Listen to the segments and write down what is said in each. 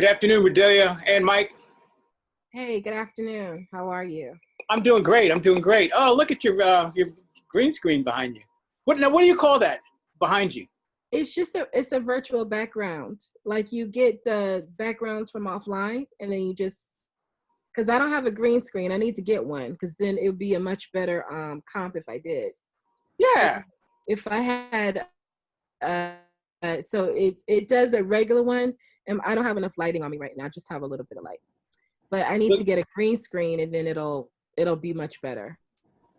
Good afternoon, Redelia and Mike. Hey, good afternoon. How are you? I'm doing great. I'm doing great. Oh, look at your green screen behind you. What do you call that behind you? It's a virtual background. Like you get the backgrounds from offline and then you just, because I don't have a green screen. I need to get one because then it would be a much better comp if I did. Yeah. If I had, so it does a regular one and I don't have enough lighting on me right now. I just have a little bit of light. But I need to get a green screen and then it'll be much better.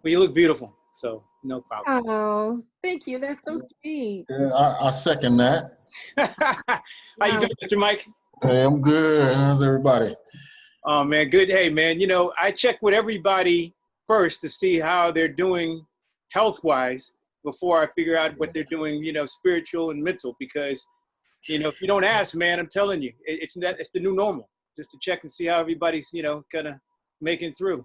Well, you look beautiful, so no problem. Oh, thank you. That's so sweet. Yeah, I second that. How you doing, Mr. Mike? Hey, I'm good. How's everybody? Oh, man, good. Hey, man, I check with everybody first to see how they're doing health-wise before I figure out what they're doing, spiritual and mental, because, if you don't ask, man, I'm telling you, it's the new normal, just to check and see how everybody's, kind of making through.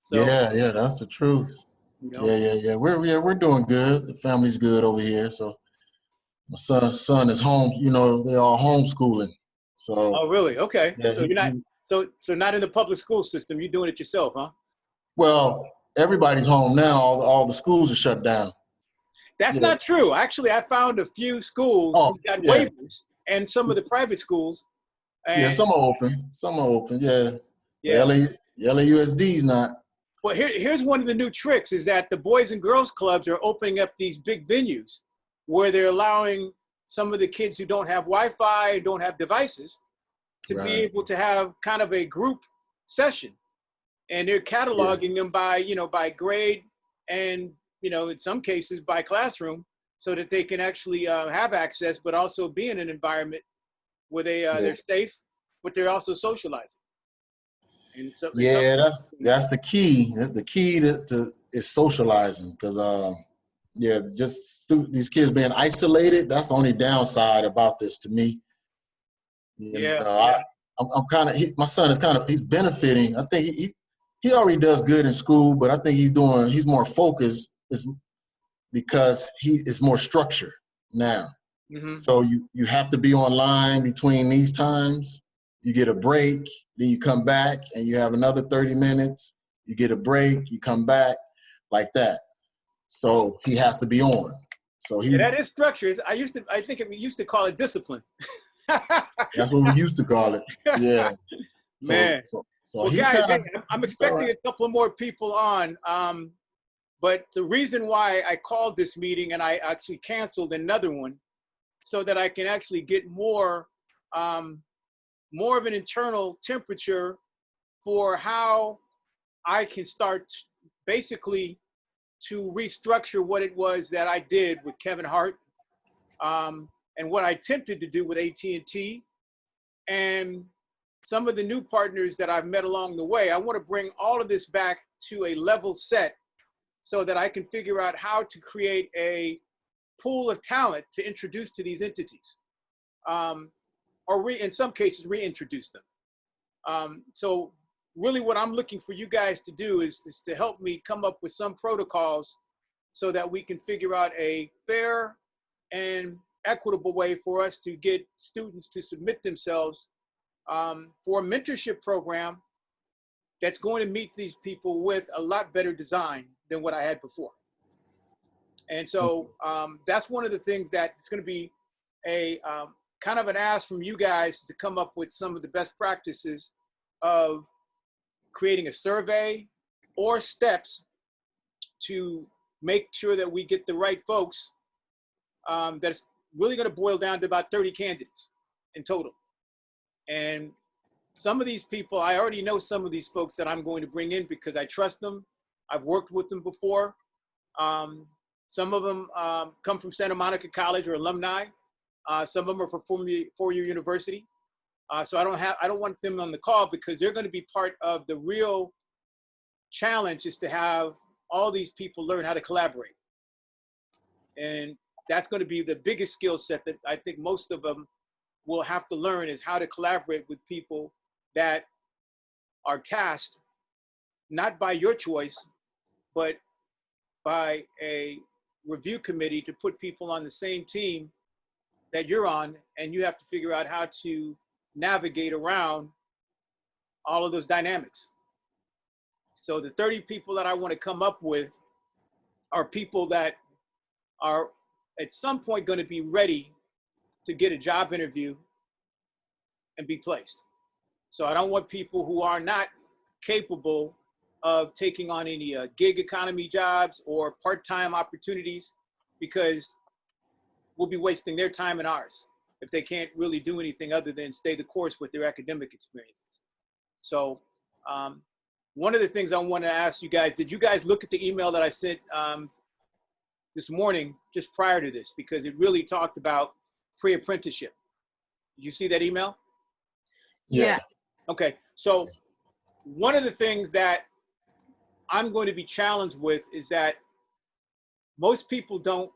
So, Yeah, that's the truth. Yeah. We're doing good. The family's good over here. So my son is home. They all homeschooling. So. Oh, really? Okay. Yeah, So you're not so not in the public school system. You're doing it yourself, huh? Well, everybody's home now. All the schools are shut down. That's not true. Actually, I found a few schools who got waivers, and some of the private schools. And, some are open. Some are open. Yeah. Yeah. LAUSD's not. Well, here's one of the new tricks is that the Boys and Girls Clubs are opening up these big venues where they're allowing some of the kids who don't have Wi-Fi, don't have devices, to be able to have kind of a group session. And they're cataloging them by grade and, in some cases by classroom so that they can actually have access, but also be in an environment where they're safe, but they're also socializing. And so, that's the key. The key to is socializing, because these kids being isolated. That's the only downside about this to me. I'm kind of my son is he's benefiting. I think he already does good in school, but I think he's more focused because it's more structure now. Mm-hmm. So you have to be online between these times. You get a break, then you come back and you have another 30 minutes. You get a break, you come back, like that. So he has to be on. So that is structure. I think we used to call it discipline. That's what we used to call it. Yeah. Man. So well, guys, I'm expecting a couple of more people on. But the reason why I called this meeting and I actually canceled another one so that I can actually get more of an internal temperature for how I can start basically to restructure what it was that I did with Kevin Hart and what I attempted to do with AT&T and some of the new partners that I've met along the way. I want to bring all of this back to a level set so that I can figure out how to create a pool of talent to introduce to these entities. Or in some cases, reintroduce them. So really what I'm looking for you guys to do is to help me come up with some protocols so that we can figure out a fair and equitable way for us to get students to submit themselves for a mentorship program that's going to meet these people with a lot better design than what I had before. And so that's one of the things that it's going to be a kind of an ask from you guys to come up with some of the best practices of creating a survey or steps to make sure that we get the right folks. That's really going to boil down to about 30 candidates in total. And some of these people, I already know some of these folks that I'm going to bring in because I trust them. I've worked with them before. Some of them come from Santa Monica College or alumni. Some of them are from four-year university. So I don't want them on the call because they're going to be part of the real challenge is to have all these people learn how to collaborate. And that's going to be the biggest skill set that I think most of them will have to learn is how to collaborate with people that are tasked, not by your choice, but by a review committee to put people on the same team that you're on, and you have to figure out how to navigate around all of those dynamics. So the 30 people that I want to come up with are people that are at some point going to be ready to get a job interview and be placed. So I don't want people who are not capable of taking on any gig economy jobs or part-time opportunities, because we'll be wasting their time and ours if they can't really do anything other than stay the course with their academic experiences. So one of the things I want to ask you guys, did you guys look at the email that I sent this morning just prior to this? Because it really talked about pre-apprenticeship. Did you see that email? Yeah. Okay, so one of the things that I'm going to be challenged with is that most people don't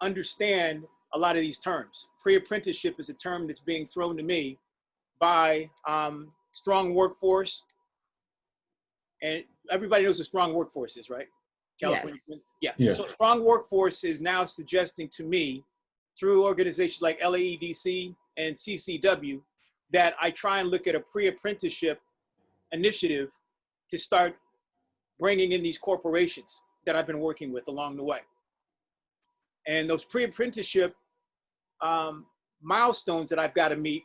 understand a lot of these terms. Pre-apprenticeship is a term that's being thrown to me by strong workforce. And everybody knows what strong workforce is, right? California. Yeah. Yeah. So strong workforce is now suggesting to me through organizations like LAEDC and CCW that I try and look at a pre-apprenticeship initiative to start bringing in these corporations that I've been working with along the way. And those pre-apprenticeship milestones that I've got to meet,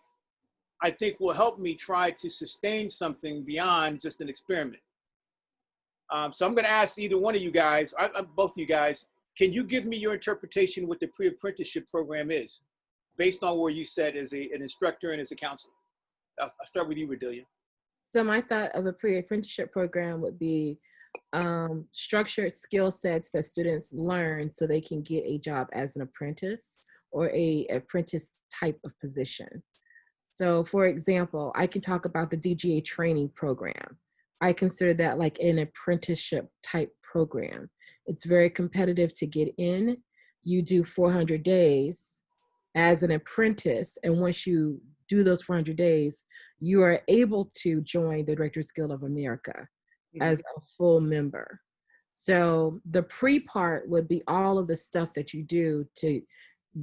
I think will help me try to sustain something beyond just an experiment. So I'm going to ask either one of you guys, both of you guys, can you give me your interpretation what the pre-apprenticeship program is, based on where you said as an instructor and as a counselor? I'll start with you, Redelia. So my thought of a pre-apprenticeship program would be structured skill sets that students learn so they can get a job as an apprentice or a apprentice type of position. So for example, I can talk about the DGA training program. I consider that like an apprenticeship type program. It's very competitive to get in. You do 400 days as an apprentice, and once you do those 400 days, you are able to join the Directors Guild of America as a full member. So the pre-part would be all of the stuff that you do to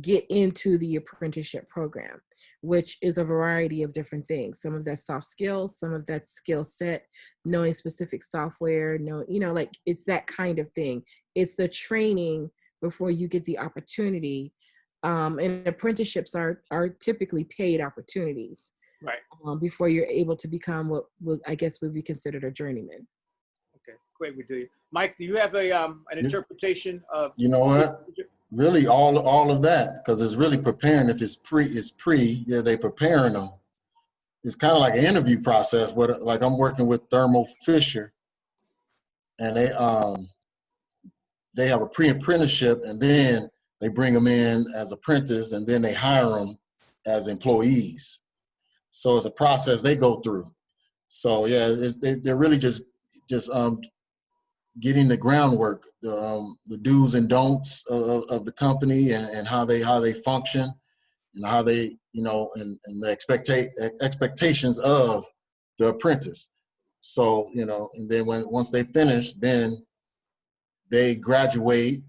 get into the apprenticeship program, which is a variety of different things. Some of that's soft skills, some of that's skill set, knowing specific software, like it's that kind of thing. It's the training before you get the opportunity. And apprenticeships are typically paid opportunities, right? Before you're able to become what I guess would be considered a journeyman. Okay, great, we do. Mike, do you have an interpretation of? You know what? Really, all of that, because it's really preparing. If it's pre, yeah, they preparing them. It's kind of like an interview process. But like I'm working with Thermo Fisher, and they have a pre-apprenticeship, and then they bring them in as apprentice, and then they hire them as employees. So it's a process they go through. So yeah, they're really just getting the groundwork, the do's and don'ts of the company, and how they function, and how they, and the expectations of the apprentice. So, and then once they finish, then they graduate,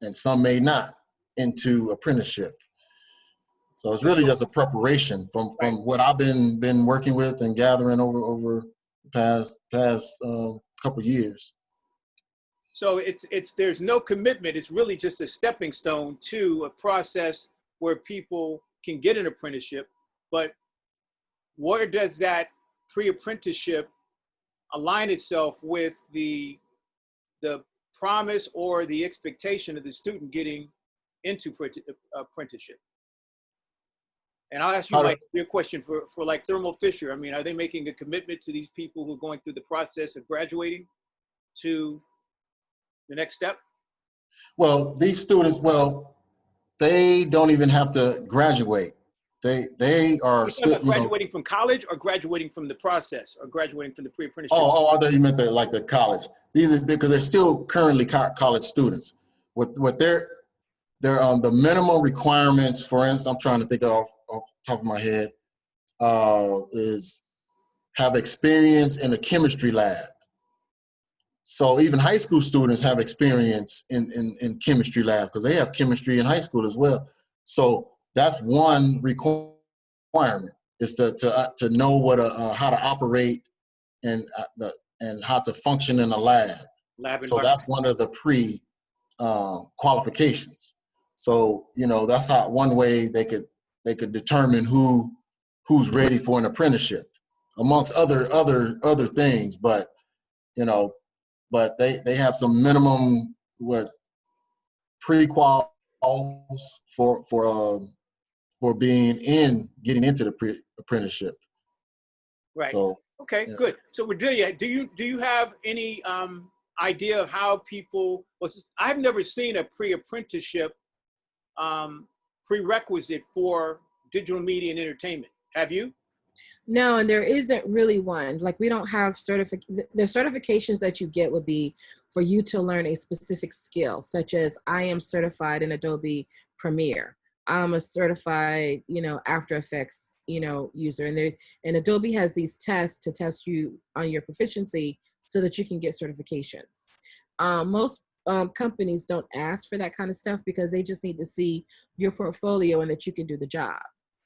and some may not, into apprenticeship. So it's really just a preparation from what I've been working with and gathering over the past couple years. So there's no commitment. It's really just a stepping stone to a process where people can get an apprenticeship. But where does that pre-apprenticeship align itself with the promise or the expectation of the student getting into apprenticeship? And I'll ask you, Mike, your question for like Thermo Fisher. I mean, are they making a commitment to these people who are going through the process of graduating to the next step? Well, these students, they don't even have to graduate. They are still graduating from college, or graduating from the process, or graduating from the pre-apprenticeship. Oh, I thought you meant the college. These are because they're still currently college students. What they're the minimum requirements. For instance, I'm trying to think of off the top of my head, is have experience in a chemistry lab. So even high school students have experience in chemistry lab, because they have chemistry in high school as well. So that's one requirement requirement is to know what how to operate and how to function in a lab. So that's one of the qualifications. So that's how one way they could determine who's ready for an apprenticeship, amongst other things. But but they have some minimum pre-quals for getting into the apprenticeship. Right. So okay, yeah. Good. So Cordelia, do you have any idea of how people? Well, I've never seen a pre-apprenticeship prerequisite for digital media and entertainment. Have you? No, and there isn't really one. Like, we don't have the certifications that you get would be for you to learn a specific skill, such as I am certified in Adobe Premiere. I'm a certified, After Effects, user. And Adobe has these tests to test you on your proficiency so that you can get certifications. Most companies don't ask for that kind of stuff because they just need to see your portfolio and that you can do the job.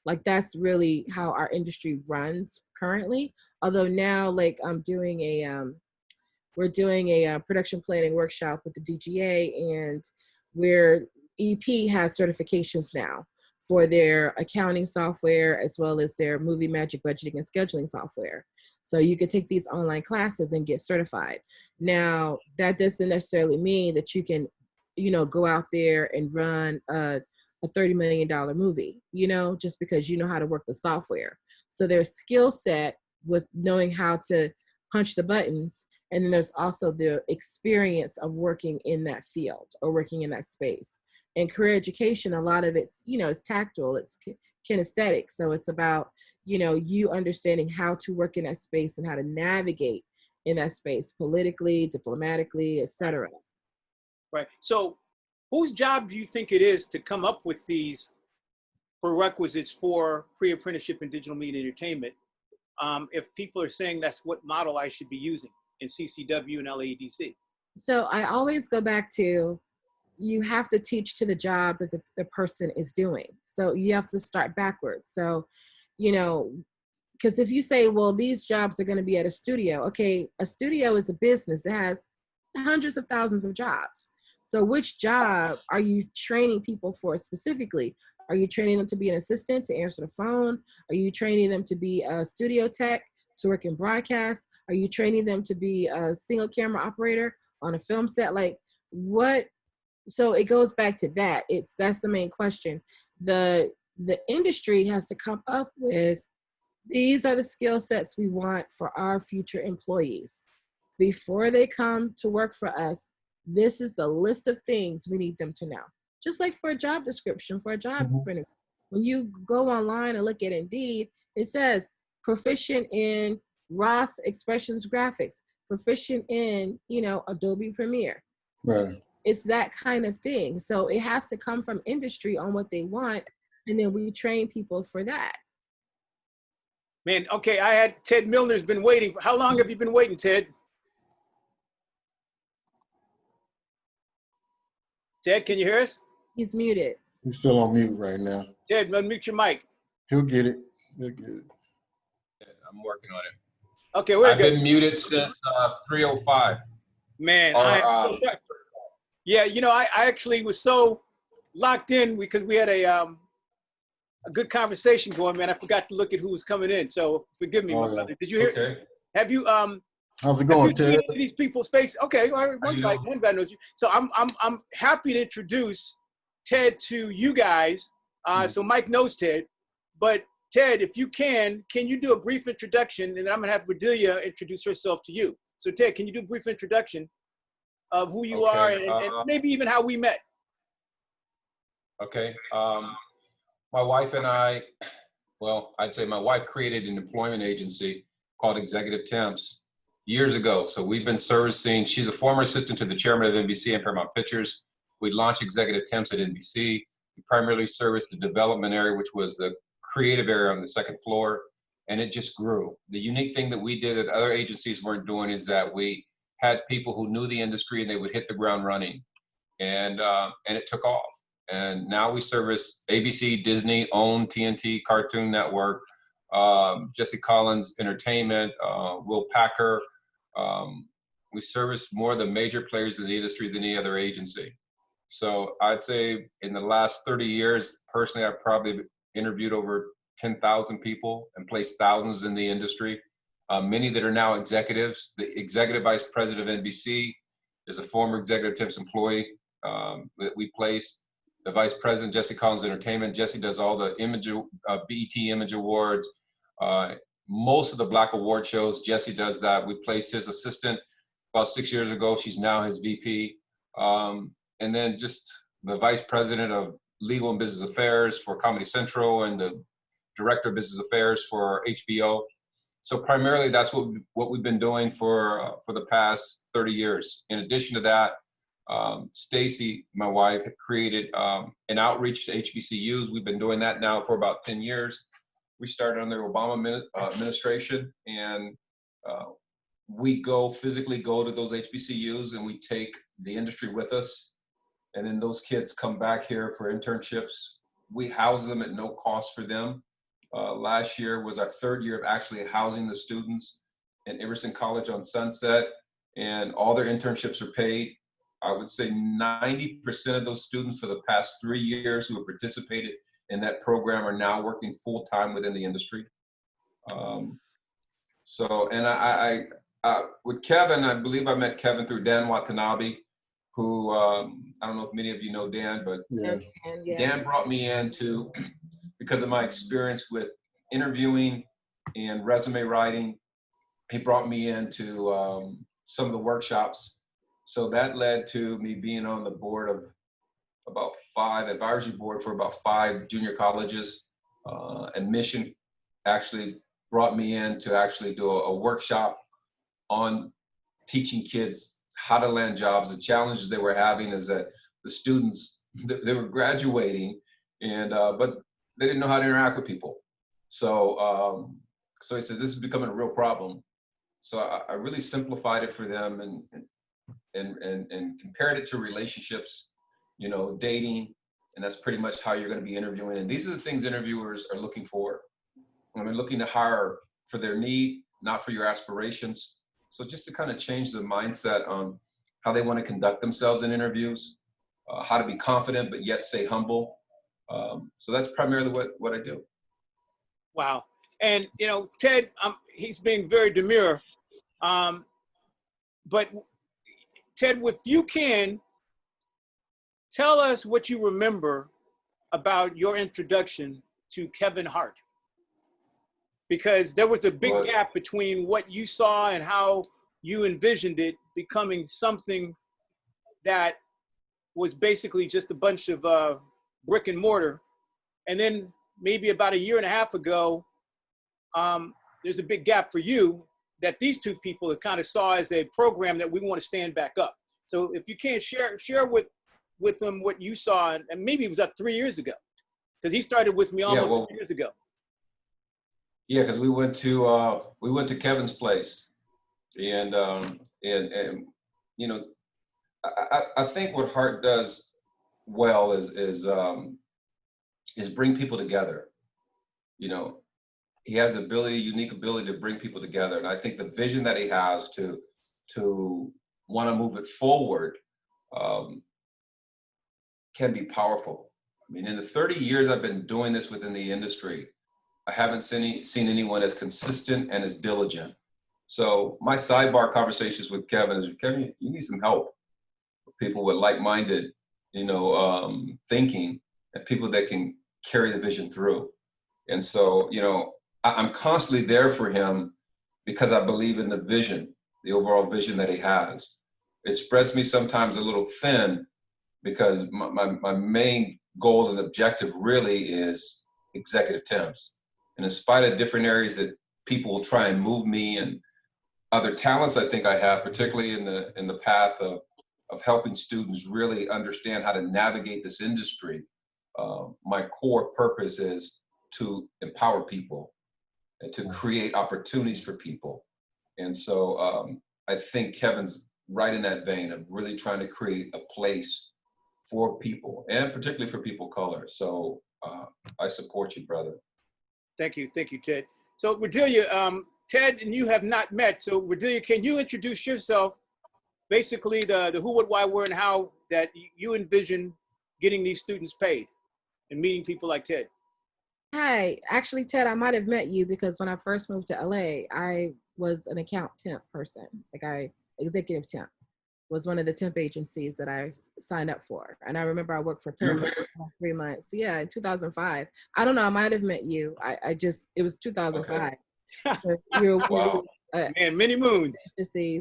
Like, that's really how our industry runs currently. Although now, like, we're doing a production planning workshop with the DGA, and EP has certifications now for their accounting software as well as their movie magic budgeting and scheduling software. So you could take these online classes and get certified. Now, that doesn't necessarily mean that you can, go out there and run a $30 million movie, just because you know how to work the software. So there's skill set with knowing how to punch the buttons. And then there's also the experience of working in that field or working in that space. And career education, a lot of it's, it's tactile, it's kinesthetic. So it's about, you understanding how to work in that space and how to navigate in that space politically, diplomatically, etc. Right. So whose job do you think it is to come up with these prerequisites for pre-apprenticeship in digital media entertainment? If people are saying that's what model I should be using in CCW and LADC. So I always go back to, you have to teach to the job that the person is doing. So you have to start backwards. So, because if you say, well, these jobs are going to be at a studio. Okay, a studio is a business. It has hundreds of thousands of jobs. So which job are you training people for specifically? Are you training them to be an assistant, to answer the phone? Are you training them to be a studio tech, to work in broadcast? Are you training them to be a single camera operator on a film set? Like, what? So it goes back to that. That's the main question. The industry has to come up with, these are the skill sets we want for our future employees. Before they come to work for us, this is the list of things we need them to know. Just like for a job description, for a job interview. When you go online and look at Indeed, it says proficient in ROS Expressions graphics, proficient in, Adobe Premiere. Right. It's that kind of thing. So it has to come from industry on what they want, and then we train people for that. Man, okay, I had Ted Milner's been waiting. How long have you been waiting, Ted? Ted, can you hear us? He's muted. He's still on mute right now. Ted, unmute your mic. He'll get it. I'm working on it. Okay, we're good. I've been muted since 3:05. Man, yeah, I actually was so locked in because we had a good conversation going, man. I forgot to look at who was coming in, so forgive me, my brother. Did you hear? Okay. Have you How's it going, Ted? These people's faces. Okay, all right, one guy knows you. So I'm happy to introduce Ted to you guys. So Mike knows Ted, but Ted, if you can you do a brief introduction, and then I'm gonna have Cordelia introduce herself to you. So Ted, can you do a brief introduction of who you are and maybe even how we met? Okay. My wife and I, I'd say my wife created an employment agency called Executive Temps years ago. So we've been servicing, she's a former assistant to the chairman of NBC and Paramount Pictures. We launched Executive Temps at NBC. We primarily serviced the development area, which was the creative area on the second floor, and it just grew. The unique thing that we did that other agencies weren't doing is that we had people who knew the industry and they would hit the ground running, and it took off. And now we service ABC, Disney, OWN, TNT, Cartoon Network, Jesse Collins Entertainment, Will Packer. We service more of the major players in the industry than any other agency. So I'd say in the last 30 years, personally, I've probably interviewed over 10,000 people and placed thousands in the industry. Many that are now executives. The executive vice president of NBC is a former Executive Temps employee that we placed. The vice president, Jesse Collins Entertainment. Jesse does all the BET Image Awards. Most of the Black Award shows, Jesse does that. We placed his assistant about 6 years ago. She's now his VP. And then just the vice president of legal and business affairs for Comedy Central and the director of business affairs for HBO. So primarily that's what we've been doing for the past 30 years. In addition to that, Stacy, my wife, had created an outreach to HBCUs. We've been doing that now for about 10 years. We started under the Obama administration, and we physically go to those HBCUs and we take the industry with us. And then those kids come back here for internships. We house them at no cost for them. Last year was our third year of actually housing the students in Everson College on Sunset, and all their internships are paid. I would say 90% of those students for the past 3 years who have participated in that program are now working full-time within the industry. And I with Kevin, I believe I met Kevin through Dan Watanabe, who, I don't know if many of you know Dan, but Yeah. Dan brought me in because of my experience with interviewing and resume writing. He brought me into some of the workshops. So that led to me being on the board of about 5, advisory board for about 5 junior colleges. And Mission actually brought me in to actually do a workshop on teaching kids how to land jobs. The challenges they were having is that the students, they were graduating, and but they didn't know how to interact with people. So so he said, this is becoming a real problem. So I really simplified it for them and compared it to relationships, you know, dating, and that's pretty much how you're going to be interviewing. And these are the things interviewers are looking for. When they're looking to hire for their need, not for your aspirations. So just to kind of change the mindset on how they want to conduct themselves in interviews, how to be confident but yet stay humble. So that's primarily what I do. Wow. And, you know, Ted, he's being very demure. But Ted, if you can, tell us what you remember about your introduction to Kevin Hart. Because there was a big gap between what you saw and how you envisioned it becoming something that was basically just a bunch of brick and mortar. And then maybe about 1.5 years ago, there's a big gap for you that these two people have kind of saw as a program that we want to stand back up. So if you can't share with them what you saw, and maybe it was 3 years ago, because he started with me almost 3 years ago. Yeah, because we went to Kevin's place, and you know, I think what Hart does well is bring people together. You know, he has unique ability to bring people together, and I think the vision that he has to want to move it forward can be powerful. I mean, in the 30 years I've been doing this within the industry, I haven't seen anyone as consistent and as diligent. So my sidebar conversations with Kevin is, Kevin, you need some help with people with like-minded, you know, thinking, and people that can carry the vision through. And so, you know, I'm constantly there for him because I believe in the vision, the overall vision that he has. It spreads me sometimes a little thin because my main goal and objective really is executive temps. And in spite of different areas that people will try and move me and other talents I think I have, particularly in the path of helping students really understand how to navigate this industry, my core purpose is to empower people and to create opportunities for people. And so I think Kevin's right in that vein of really trying to create a place for people, and particularly for people of color. So I support you, brother. Thank you, Ted. So Redelia, Ted and you have not met. So Redelia, can you introduce yourself? Basically, the who, what, why, where, and how that you envision getting these students paid and meeting people like Ted. Hi, actually, Ted, I might have met you because when I first moved to LA, I was an account temp person. Executive temp was one of the temp agencies that I signed up for. And I remember I worked for Paramount for 3 months. Yeah, in 2005. I don't know, I might have met you. It was 2005. Okay. You're Wow. Man, many moons.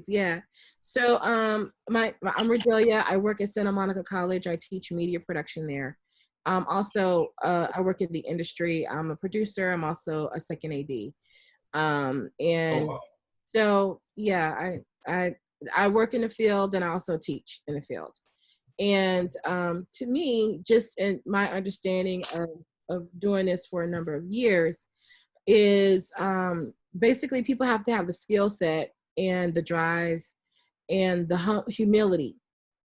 Yeah. So I'm Redelia. I work at Santa Monica College. I teach media production there. Also, I work in the industry. I'm a producer. I'm also a second AD. And Oh, wow. so, yeah, I work in the field and I also teach in the field. And to me, just in my understanding of doing this for a number of years is basically people have to have the skill set and the drive and the humility.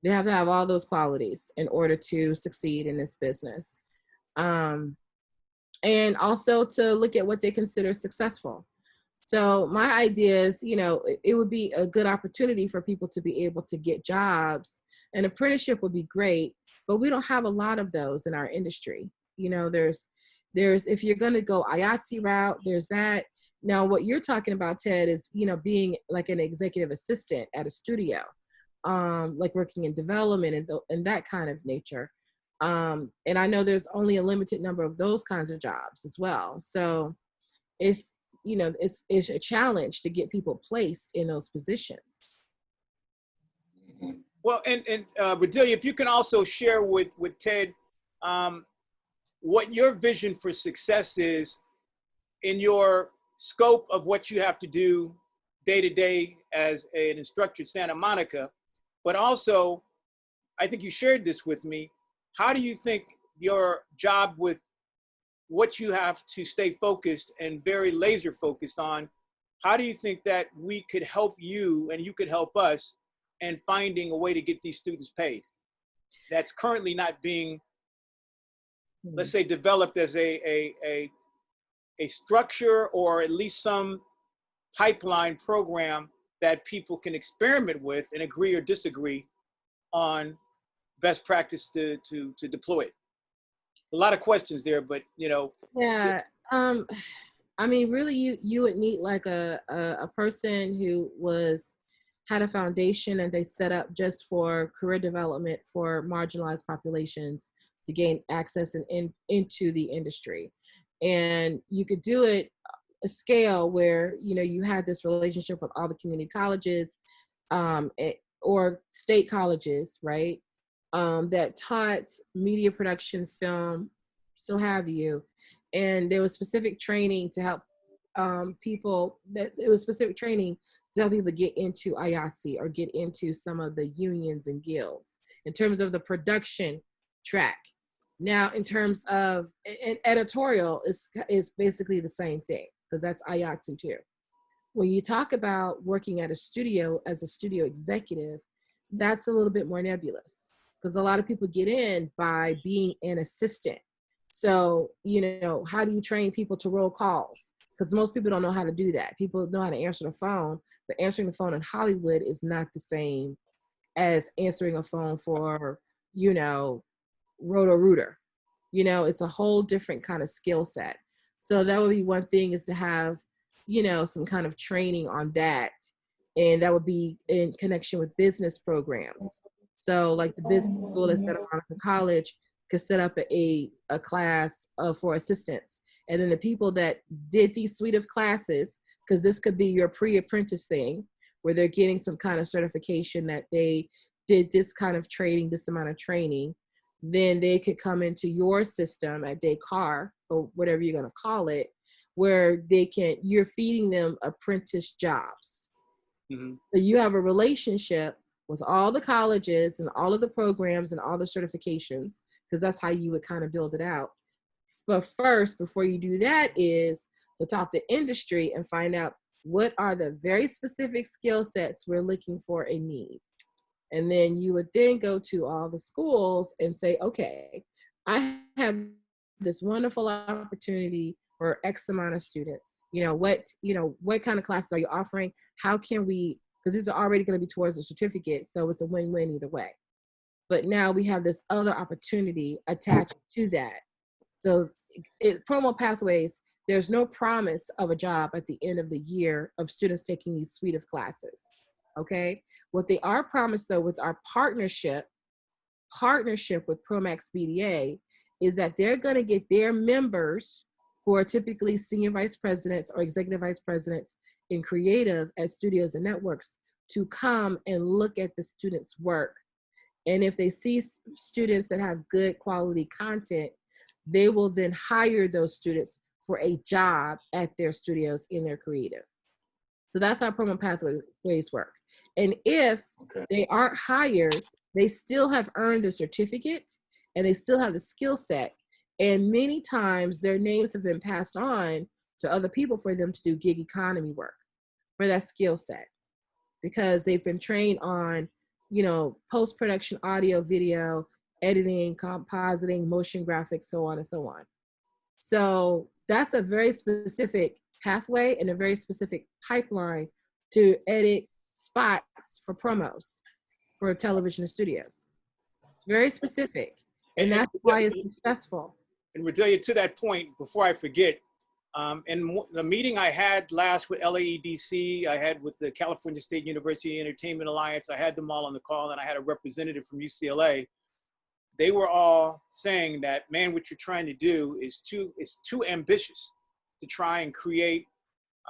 They have to have all those qualities in order to succeed in this business. And also to look at what they consider successful. So my idea is, it would be a good opportunity for people to be able to get jobs. An apprenticeship would be great, but we don't have a lot of those in our industry. There's if you're going to go IATSE route, there's that. Now, what you're talking about, Ted, is, being like an executive assistant at a studio, like working in development and that kind of nature. And I know there's only a limited number of those kinds of jobs as well. So it's a challenge to get people placed in those positions. Well, and Redelia, if you can also share with Ted what your vision for success is in your scope of what you have to do day to day as an instructor at Santa Monica, but also, I think you shared this with me, how do you think your job with what you have to stay focused and very laser focused on, how do you think that we could help you and you could help us in finding a way to get these students paid that's currently not being, let's say, developed as a structure or at least some pipeline program that people can experiment with and agree or disagree on best practice to deploy it? A lot of questions there, but Yeah. I mean, really, you would need like a person who had a foundation and they set up just for career development for marginalized populations to gain access into the industry. And you could do it a scale where, you had this relationship with all the community colleges or state colleges, right? That taught media production, film, so have you. And there was specific training to help people to help people get into IATSE or get into some of the unions and guilds in terms of the production track. Now, in terms of an editorial is basically the same thing because that's IATSE too. When you talk about working at a studio as a studio executive, that's a little bit more nebulous because a lot of people get in by being an assistant. So, how do you train people to roll calls? Because most people don't know how to do that. People know how to answer the phone, but answering the phone in Hollywood is not the same as answering a phone for, Roto-Rooter. It's a whole different kind of skill set. So that would be one thing, is to have, some kind of training on that. And that would be in connection with business programs. So like the business school at Santa Monica College could set up a class for assistants. And then the people that did these suite of classes, because this could be your pre-apprentice thing, where they're getting some kind of certification that they did this kind of training, this amount of training, then they could come into your system at Descartes, or whatever you're going to call it, where you're feeding them apprentice jobs. Mm-hmm. So you have a relationship with all the colleges and all of the programs and all the certifications, because that's how you would kind of build it out. But first, before you do that, is to talk to industry and find out what are the very specific skill sets we're looking for a need. And then you would then go to all the schools and say, okay, I have this wonderful opportunity for X amount of students. What kind of classes are you offering? How can we, because these are already going to be towards a certificate, so it's a win-win either way. But now we have this other opportunity attached to that. So promo pathways, there's no promise of a job at the end of the year of students taking these suite of classes, okay? What they are promised though with our partnership with Promax BDA is that they're gonna get their members, who are typically senior vice presidents or executive vice presidents in creative at studios and networks, to come and look at the students' work. And if they see students that have good quality content, they will then hire those students for a job at their studios in their creative. So that's how promo pathways work. And if they aren't hired, they still have earned the certificate and they still have the skill set. And many times their names have been passed on to other people for them to do gig economy work for that skill set, because they've been trained on, post-production, audio, video, editing, compositing, motion graphics, so on and so on. So that's a very specific pathway and a very specific pipeline to edit spots for promos for television and studios. It's very specific, and that's why it's successful. And Redelia, to that point, before I forget, in the meeting I had last with LAEDC, I had with the California State University Entertainment Alliance, I had them all on the call, and I had a representative from UCLA. They were all saying that, man, what you're trying to do is too ambitious to try and create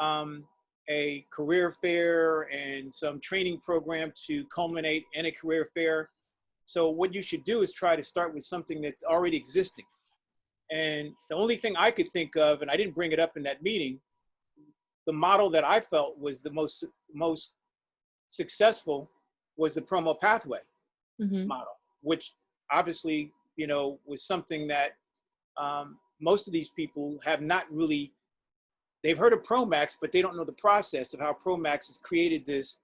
a career fair and some training program to culminate in a career fair. So what you should do is try to start with something that's already existing. And the only thing I could think of, and I didn't bring it up in that meeting, the model that I felt was the most successful was the promo pathway model, which obviously, was something that most of these people have not really, they've heard of Promax, but they don't know the process of how Promax has created this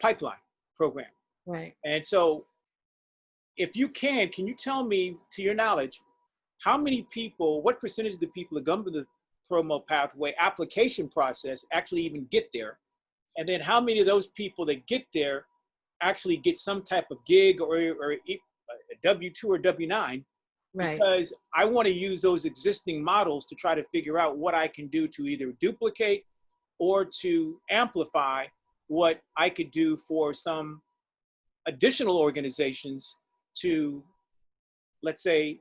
pipeline program. Right. And so if you can you tell me, to your knowledge, how many people, what percentage of the people that come to the promo pathway application process actually even get there? And then how many of those people that get there actually get some type of gig or a W-2 or W-9? Right. Because I want to use those existing models to try to figure out what I can do to either duplicate or to amplify what I could do for some additional organizations to, let's say,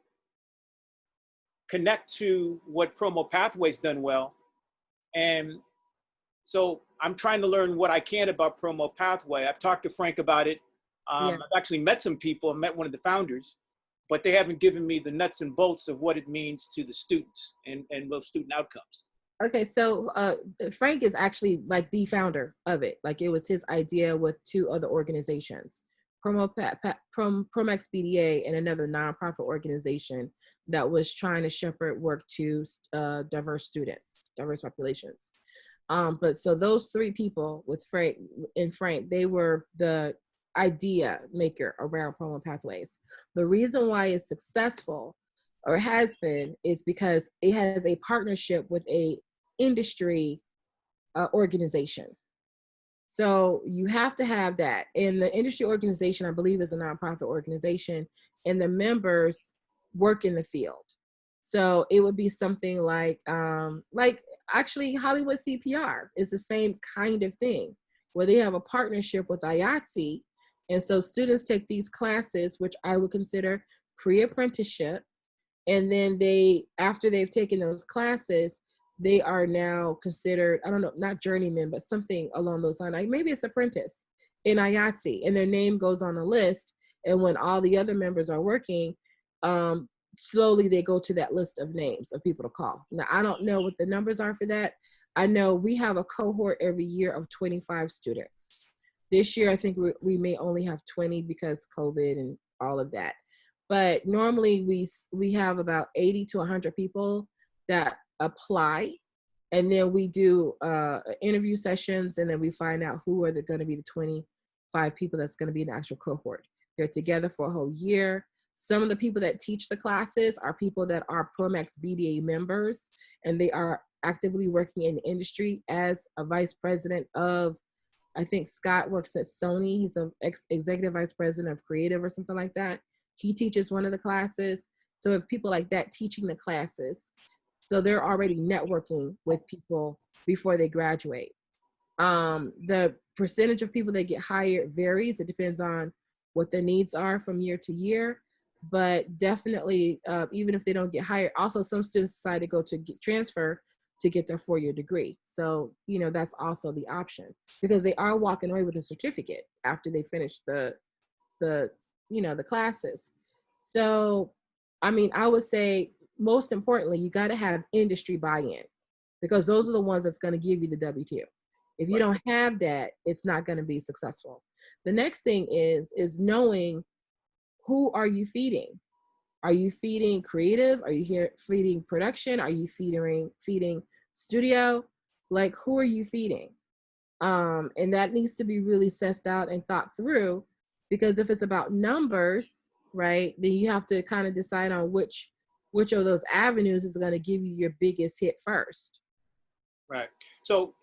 connect to what Promo Pathway's done well. And so I'm trying to learn what I can about Promo Pathway. I've talked to Frank about it. I've actually met some people. I met one of the founders, but they haven't given me the nuts and bolts of what it means to the students and those student outcomes. Okay, so Frank is actually like the founder of it. Like, it was his idea with two other organizations, Promax BDA and another nonprofit organization that was trying to shepherd work to diverse students, diverse populations. But so those three people with Frank, they were the idea maker around promo pathways. The reason why it's successful, or has been, is because it has a partnership with a industry organization. So you have to have that. And the industry organization, I believe, is a nonprofit organization, and the members work in the field. So it would be something like actually Hollywood CPR is the same kind of thing, where they have a partnership with IATSE. And so students take these classes, which I would consider pre-apprenticeship. And then after they've taken those classes, they are now considered, I don't know, not journeyman, but something along those lines. Like maybe it's apprentice in IATSE, and their name goes on a list. And when all the other members are working, slowly they go to that list of names of people to call. Now, I don't know what the numbers are for that. I know we have a cohort every year of 25 students. This year, I think we may only have 20 because COVID and all of that. But normally we have about 80 to 100 people that apply, and then we do interview sessions, and then we find out who are going to be the 20 5 people that's going to be in the actual cohort. They're together for a whole year. Some of the people that teach the classes are people that are Promax BDA members, and they are actively working in the industry as a vice president of, I think Scott works at Sony. He's an executive vice president of creative or something like that. He teaches one of the classes. So if people like that teaching the classes, so they're already networking with people before they graduate. The percentage of people that get hired varies. It depends on what the needs are from year to year, but definitely, even if they don't get hired, also some students decide to go to transfer to get their 4-year degree. So, you know, that's also the option, because they are walking away with a certificate after they finish the classes. So, I mean, I would say most importantly, you got to have industry buy-in, because those are the ones that's going to give you the W-2. If you don't have that, it's not going to be successful. The next thing is knowing who are you feeding. Are you feeding creative? Are you feeding production? Are you feeding studio? Like, who are you feeding? And that needs to be really sussed out and thought through, because if it's about numbers, right, then you have to kind of decide on which of those avenues is going to give you your biggest hit first. Right. So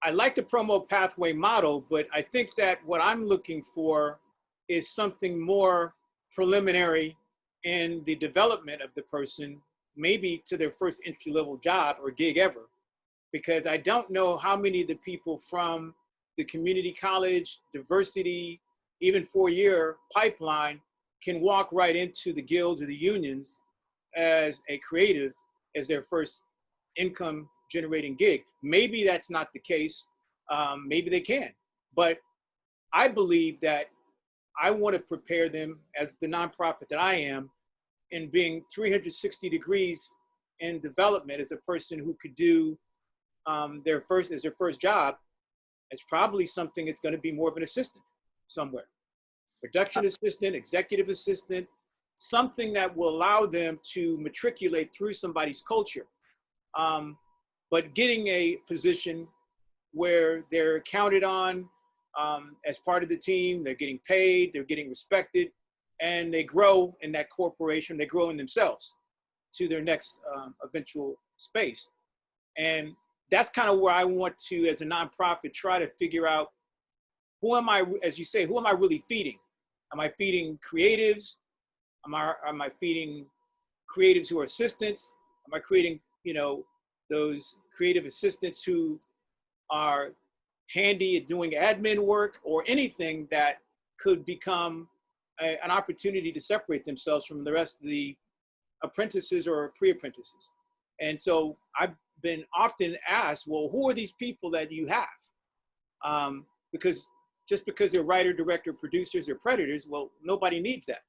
I like the promo pathway model, but I think that what I'm looking for is something more preliminary in the development of the person, maybe to their first entry-level job or gig ever, because I don't know how many of the people from the community college, diversity, even 4-year pipeline can walk right into the guilds or the unions as a creative as their first income generating gig. Maybe that's not the case. Maybe they can, but I believe that I want to prepare them as the nonprofit that I am in being 360 degrees in development as a person who could do their first job. It's probably something that's going to be more of an assistant somewhere. Production assistant, executive assistant, something that will allow them to matriculate through somebody's culture. But getting a position where they're counted on as part of the team, they're getting paid, they're getting respected, and they grow in that corporation, they grow in themselves to their next eventual space. And that's kind of where I want to, as a nonprofit, try to figure out, who am I, as you say, who am I really feeding? Am I feeding creatives? Am I feeding creatives who are assistants? Am I creating, those creative assistants who are handy at doing admin work, or anything that could become an opportunity to separate themselves from the rest of the apprentices or pre-apprentices? And so I've been often asked, well, who are these people that you have? Because just because they're writer, director, producers, or predators, well, nobody needs that.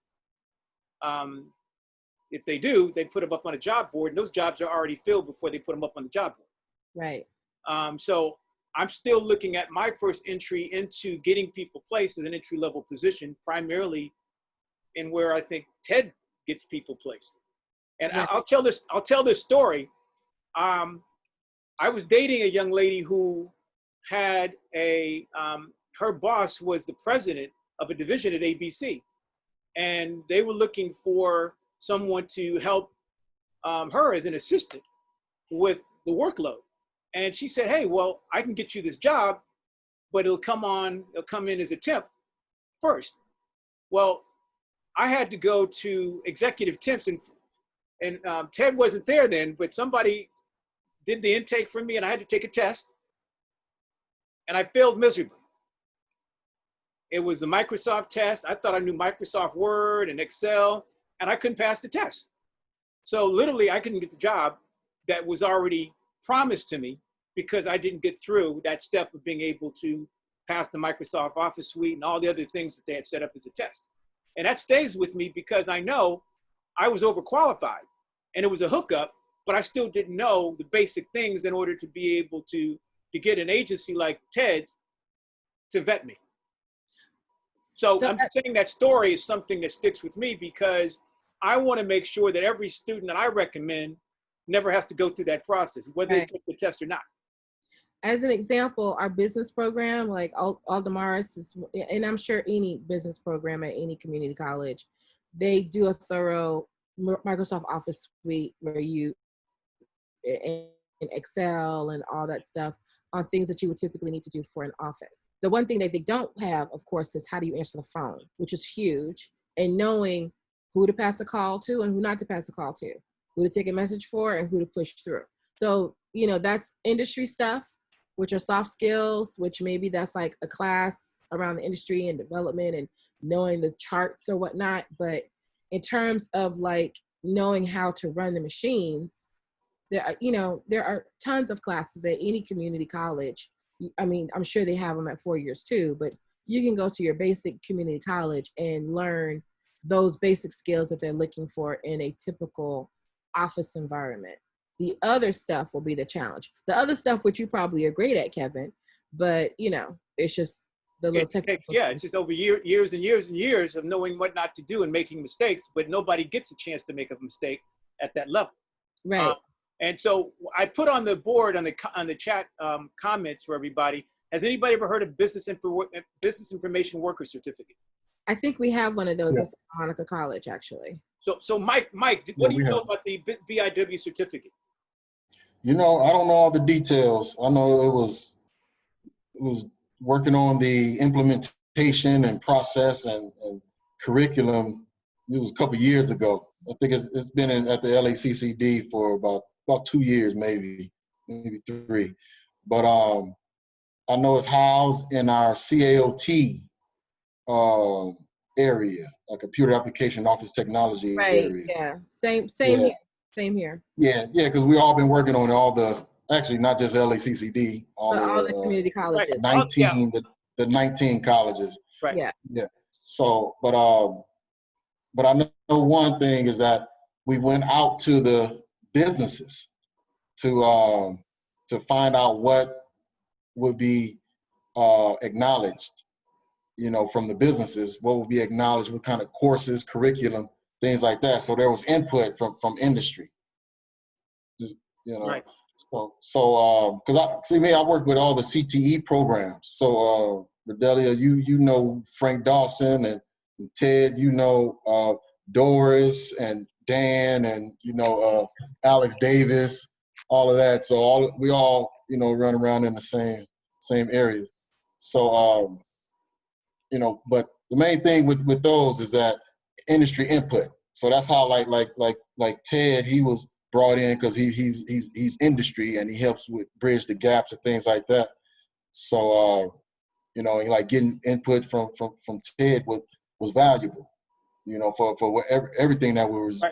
If they do, they put them up on a job board, and those jobs are already filled before they put them up on the job board. Right. So I'm still looking at my first entry into getting people placed as an entry-level position, primarily in where I think Ted gets people placed. And yeah. I'll tell this story. I was dating a young lady who had her boss was the president of a division at ABC, and they were looking for someone to help her as an assistant with the workload. And she said, hey, well, I can get you this job, but it'll come in as a temp first. Well, I had to go to executive temps, and Ted wasn't there then, but somebody did the intake for me, and I had to take a test, and I failed miserably. It was the Microsoft test. I thought I knew Microsoft Word and Excel, and I couldn't pass the test. So literally, I couldn't get the job that was already promised to me because I didn't get through that step of being able to pass the Microsoft Office suite and all the other things that they had set up as a test. And that stays with me because I know I was overqualified, and it was a hookup, but I still didn't know the basic things in order to be able to get an agency like Ted's to vet me. So I'm saying that story is something that sticks with me because I want to make sure that every student that I recommend never has to go through that process, whether they take the test or not. as an example, our business program, like Aldamaris is, and I'm sure any business program at any community college, they do a thorough Microsoft Office suite where you, and Excel and all that stuff on things that you would typically need to do for an office. The one thing that they don't have, of course, is how do you answer the phone, which is huge, and knowing who to pass the call to and who not to pass the call to, who to take a message for and who to push through. So, you know, that's industry stuff, which are soft skills, which maybe that's like a class around the industry and development and knowing the charts or whatnot. But in terms of like knowing how to run the machines, there are, you know, there are tons of classes at any community college. I mean, I'm sure they have them at 4 years too, but you can go to your basic community college and learn those basic skills that they're looking for in a typical office environment. The other stuff will be the challenge. The other stuff, which you probably are great at, Kevin, but you know, it's just the little technical. Yeah, it's just over years and years and years of knowing what not to do and making mistakes, but nobody gets a chance to make a mistake at that level. Right. And so I put on the board on the chat comments for everybody. Has anybody ever heard of business information worker certificate? I think we have one of those at Santa Monica College, actually. So Mike, what do you know about the BIW certificate? You know, I don't know all the details. I know it was working on the implementation and process and curriculum. It was a couple of years ago. I think it's been at the LACCD for about 2 years, maybe 3. But I know it's housed in our CAOT area, a computer application office technology area. Yeah. Same here. Same here. Yeah, because we all been working on all the, actually not just LACCD, all the community colleges. 19, the 19 colleges. Right. Yeah. So, but I know one thing is that we went out to the businesses to find out what would be acknowledged, you know, from the businesses, what would be acknowledged, what kind of courses, curriculum, things like that. So there was input from industry, you know. Right. So because I work with all the CTE programs. So Rodelia, you know Frank Dawson and Ted, you know Doris and Dan and you know Alex Davis, all of that. So we all you know run around in the same areas. So you know, but the main thing with those is that industry input. So that's how like Ted, he was brought in because he's industry and he helps with bridge the gaps and things like that. So you know, like getting input from Ted was valuable, you know, for everything that we was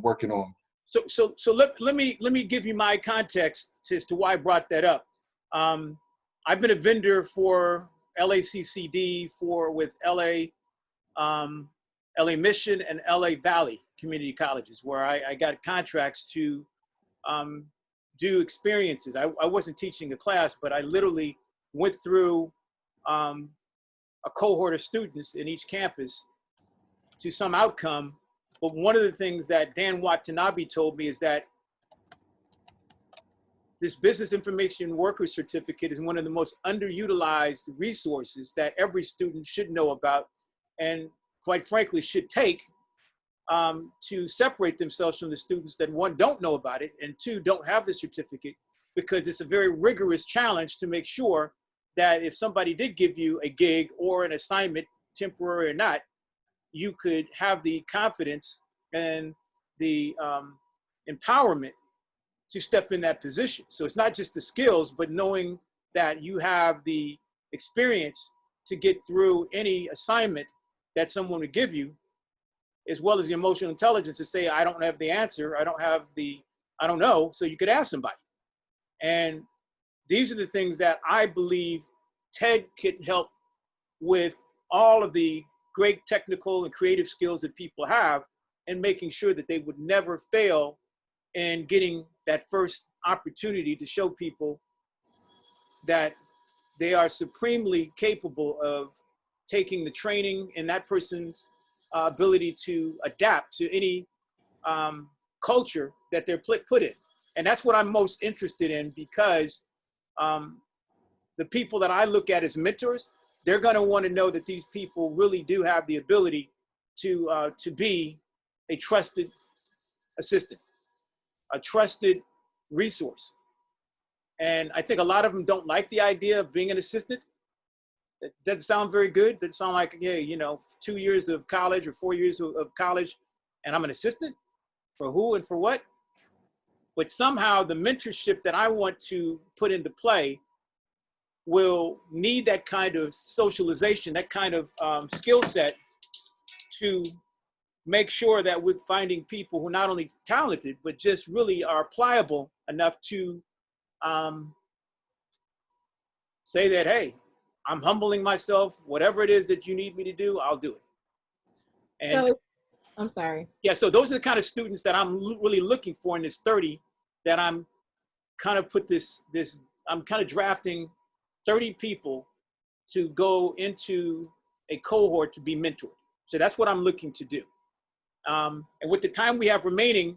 working on. So let me give you my context as to why I brought that up. I've been a vendor for LACCD with LA Mission and LA Valley community colleges, where I got contracts to do experiences. I wasn't teaching a class, but I literally went through a cohort of students in each campus to some outcome. But one of the things that Dan Watanabe told me is that this business information worker certificate is one of the most underutilized resources that every student should know about and quite frankly should take to separate themselves from the students that, one, don't know about it, and two, don't have the certificate, because it's a very rigorous challenge to make sure that if somebody did give you a gig or an assignment, temporary or not, you could have the confidence and the empowerment to step in that position. So it's not just the skills, but knowing that you have the experience to get through any assignment that someone would give you, as well as the emotional intelligence to say, I don't have the answer, I don't know, so you could ask somebody. And these are the things that I believe TED could help with, all of the great technical and creative skills that people have, and making sure that they would never fail in getting that first opportunity to show people that they are supremely capable of taking the training and that person's ability to adapt to any culture that they're put in. And that's what I'm most interested in, because the people that I look at as mentors, they're going to want to know that these people really do have the ability to be a trusted assistant, a trusted resource. And I think a lot of them don't like the idea of being an assistant. It doesn't sound very good. It doesn't sound like, yeah, you know, 2 years of college or 4 years of college, and I'm an assistant for who and for what? But somehow the mentorship that I want to put into play will need that kind of socialization, that kind of skill set to make sure that we're finding people who are not only talented, but just really are pliable enough to say that, hey, I'm humbling myself, whatever it is that you need me to do, I'll do it. And so, I'm sorry. yeah, so those are the kind of students that I'm really looking for in this 30, that I'm kind of I'm kind of drafting 30 people to go into a cohort to be mentored. So that's what I'm looking to do. And with the time we have remaining,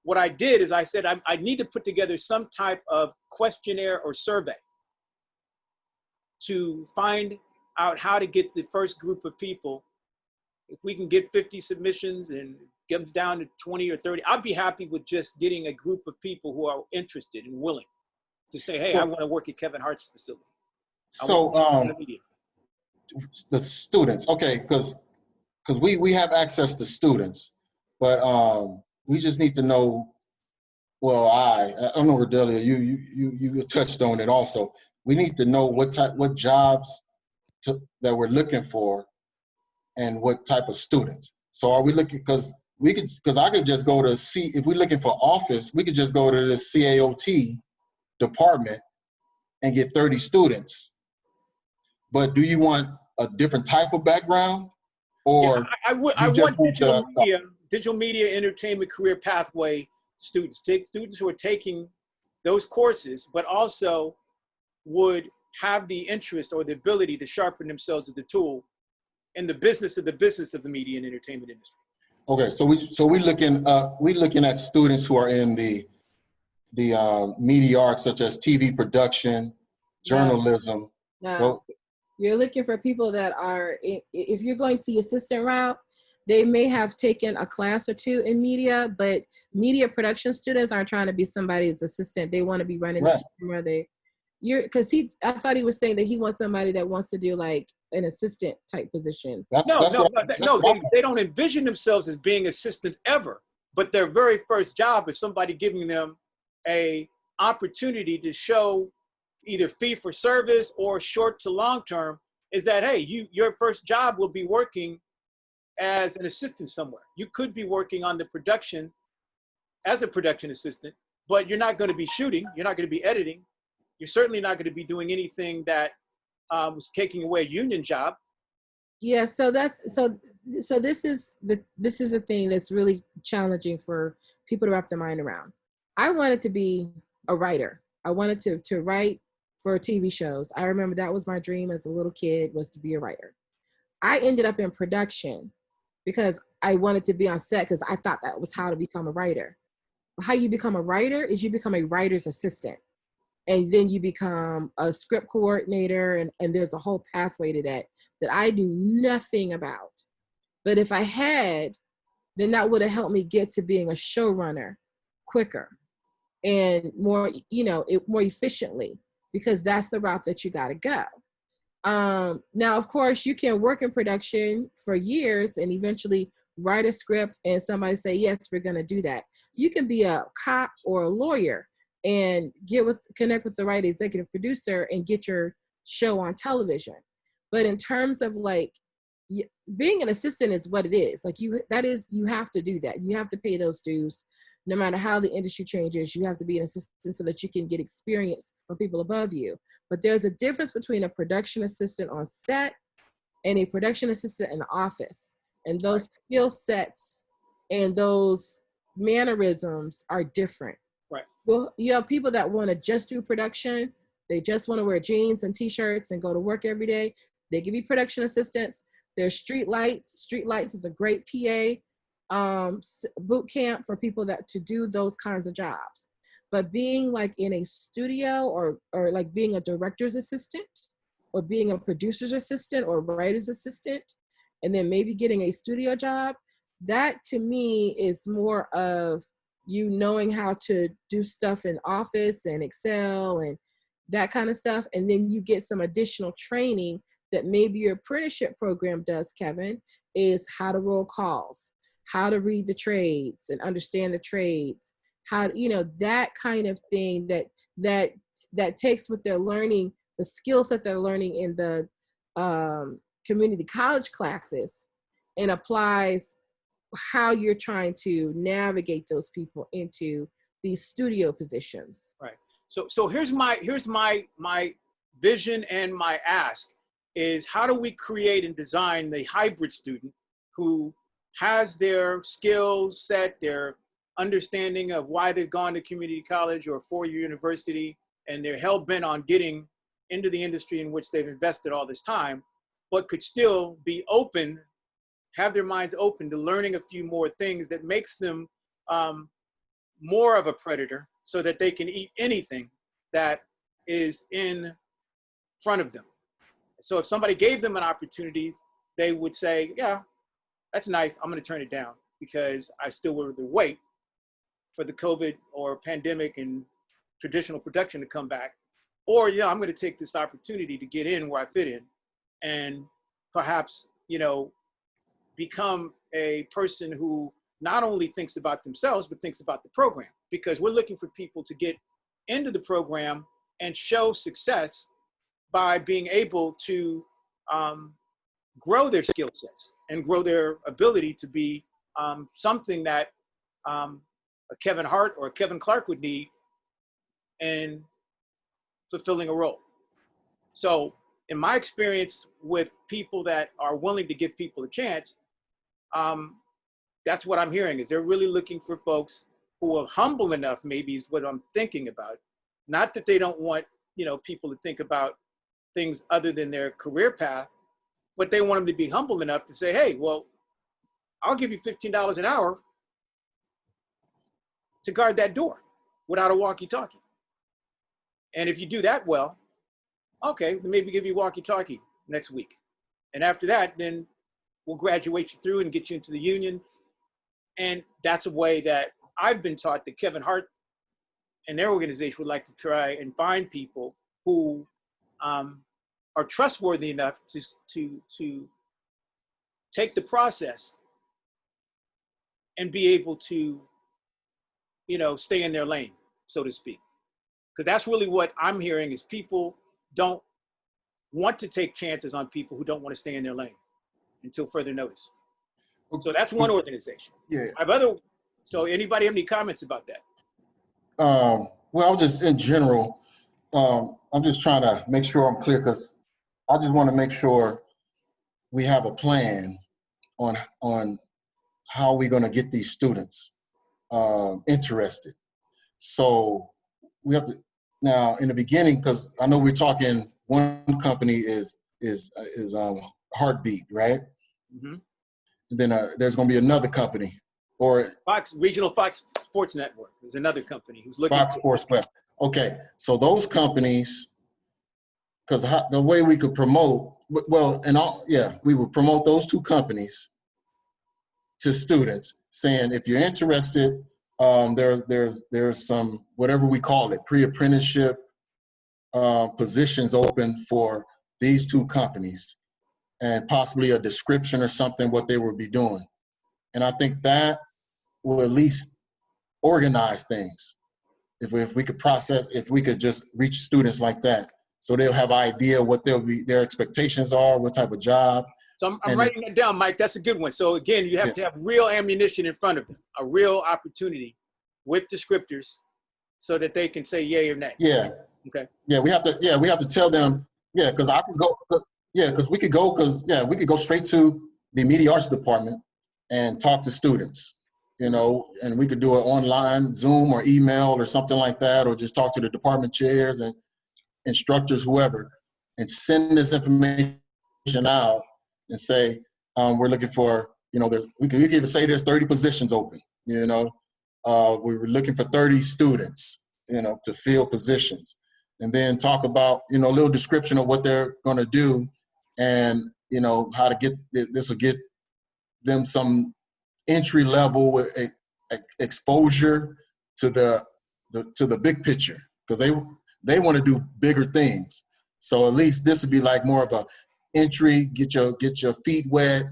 what I did is I said, I need to put together some type of questionnaire or survey to find out how to get the first group of people. If we can get 50 submissions and get them down to 20 or 30, I'd be happy with just getting a group of people who are interested and willing to say, hey, I want to work at Kevin Hart's facility. So the students, okay, because we have access to students, but we just need to know. Well, I don't know, Rodelia, you touched on it also. We need to know what jobs that we're looking for, and what type of students. So are we looking, because I could just go to if we're looking for office, we could just go to the CAOT department and get 30 students. But do you want a different type of background, or I want digital media entertainment career pathway students, students who are taking those courses, but also would have the interest or the ability to sharpen themselves as the tool in the business of the media and entertainment industry. Okay, so we're looking at students who are in the media arts, such as TV production, journalism. No. You're looking for people that are, if you're going to the assistant route, they may have taken a class or two in media, but media production students aren't trying to be somebody's assistant. They want to be running the camera. I thought he was saying that he wants somebody that wants to do like an assistant type position. They don't envision themselves as being assistant ever, but their very first job is somebody giving them a opportunity to show either fee for service or short to long term, is that, hey, your first job will be working as an assistant somewhere. You could be working on the production as a production assistant, but you're not going to be shooting. You're not going to be editing. You're certainly not going to be doing anything that was taking away a union job. Yeah, so this is the thing that's really challenging for people to wrap their mind around. I wanted to be a writer. I wanted to write for TV shows. I remember that was my dream as a little kid, was to be a writer. I ended up in production because I wanted to be on set because I thought that was how to become a writer. How you become a writer is you become a writer's assistant. And then you become a script coordinator, and there's a whole pathway to that I do nothing about. But if I had, then that would have helped me get to being a showrunner quicker and more, more efficiently, because that's the route that you got to go. Now, of course, you can work in production for years and eventually write a script and somebody say, yes, we're going to do that. You can be a cop or a lawyer and connect with the right executive producer and get your show on television. But in terms of like being an assistant is what it is. Like you have to do that. You have to pay those dues. No matter how the industry changes, you have to be an assistant so that you can get experience from people above you. But there's a difference between a production assistant on set and a production assistant in the office. And those skill sets and those mannerisms are different. Right. Well, you have people that want to just do production. They just want to wear jeans and t-shirts and go to work every day. They can be production assistants. There's Street Lights. Street Lights is a great PA boot camp for people to do those kinds of jobs. but being like in a studio or like being a director's assistant or being a producer's assistant or writer's assistant, and then maybe getting a studio job, that to me is more of you knowing how to do stuff in Office and Excel and that kind of stuff. And then you get some additional training that maybe your apprenticeship program does, Kevin, is how to roll calls, how to read the trades and understand the trades, how, you know, that kind of thing that takes what they're learning, the skills that they're learning in the community college classes, and applies how you're trying to navigate those people into these studio positions. Right. So here's my vision and my ask is, how do we create and design the hybrid student who has their skill set, their understanding of why they've gone to community college or four-year university, and they're hell-bent on getting into the industry in which they've invested all this time, but could still be open, have their minds open to learning a few more things that makes them more of a predator, so that they can eat anything that is in front of them. So if somebody gave them an opportunity, they would say, yeah, that's nice, I'm gonna turn it down because I still would rather wait for the COVID or pandemic and traditional production to come back. Or, yeah, I'm gonna take this opportunity to get in where I fit in and perhaps, you know, become a person who not only thinks about themselves, but thinks about the program, because we're looking for people to get into the program and show success by being able to grow their skill sets and grow their ability to be something that a Kevin Hart or a Kevin Clark would need in fulfilling a role. So in my experience with people that are willing to give people a chance, that's what I'm hearing, is they're really looking for folks who are humble enough, maybe is what I'm thinking about. Not that they don't want, you know, people to think about things other than their career path, but they want them to be humble enough to say, hey, well, I'll give you $15 an hour to guard that door without a walkie-talkie. And if you do that well, okay, maybe give you a walkie-talkie next week. And after that, then we'll graduate you through and get you into the union. And that's a way that I've been taught that Kevin Hart and their organization would like to try and find people who are trustworthy enough to take the process and be able to, you know, stay in their lane, so to speak. Because that's really what I'm hearing, is people don't want to take chances on people who don't want to stay in their lane until further notice. So that's one organization. Yeah. I have other. So anybody have any comments about that? Well, just in general, I'm just trying to make sure I'm clear, because I just want to make sure we have a plan on how we're going to get these students interested. So we have to, now in the beginning, because I know we're talking, one company is Heartbeat, right? Mm-hmm. And then there's going to be another company, or Regional Fox Sports Network is another company who's looking. Fox Sports Web. Okay, so those companies, because the way we could promote, well, and all, yeah, we would promote those two companies to students, saying if you're interested, there's some, whatever we call it, pre-apprenticeship positions open for these two companies, and possibly a description or something what they will be doing. And I think that will at least organize things. If we could process, if we could just reach students like that, so they'll have an idea what their expectations are, what type of job. So I'm writing that down, Mike. That's a good one. So again, you have to have real ammunition in front of them, a real opportunity with descriptors, so that they can say yay or nay. Yeah. Okay. Yeah, we have to tell them. Yeah, because I could go. Yeah, because we could go straight to the media arts department and talk to students. You know, and we could do it online, Zoom or email or something like that, or just talk to the department chairs and instructors, whoever, and send this information out and say, we're looking for, you know, we can even say there's 30 positions open, you know, we were looking for 30 students, to fill positions. And then talk about, a little description of what they're going to do, and, how to get, this will get them some entry level exposure to the big picture, because they want to do bigger things. So at least this would be like more of a entry, get your feet wet,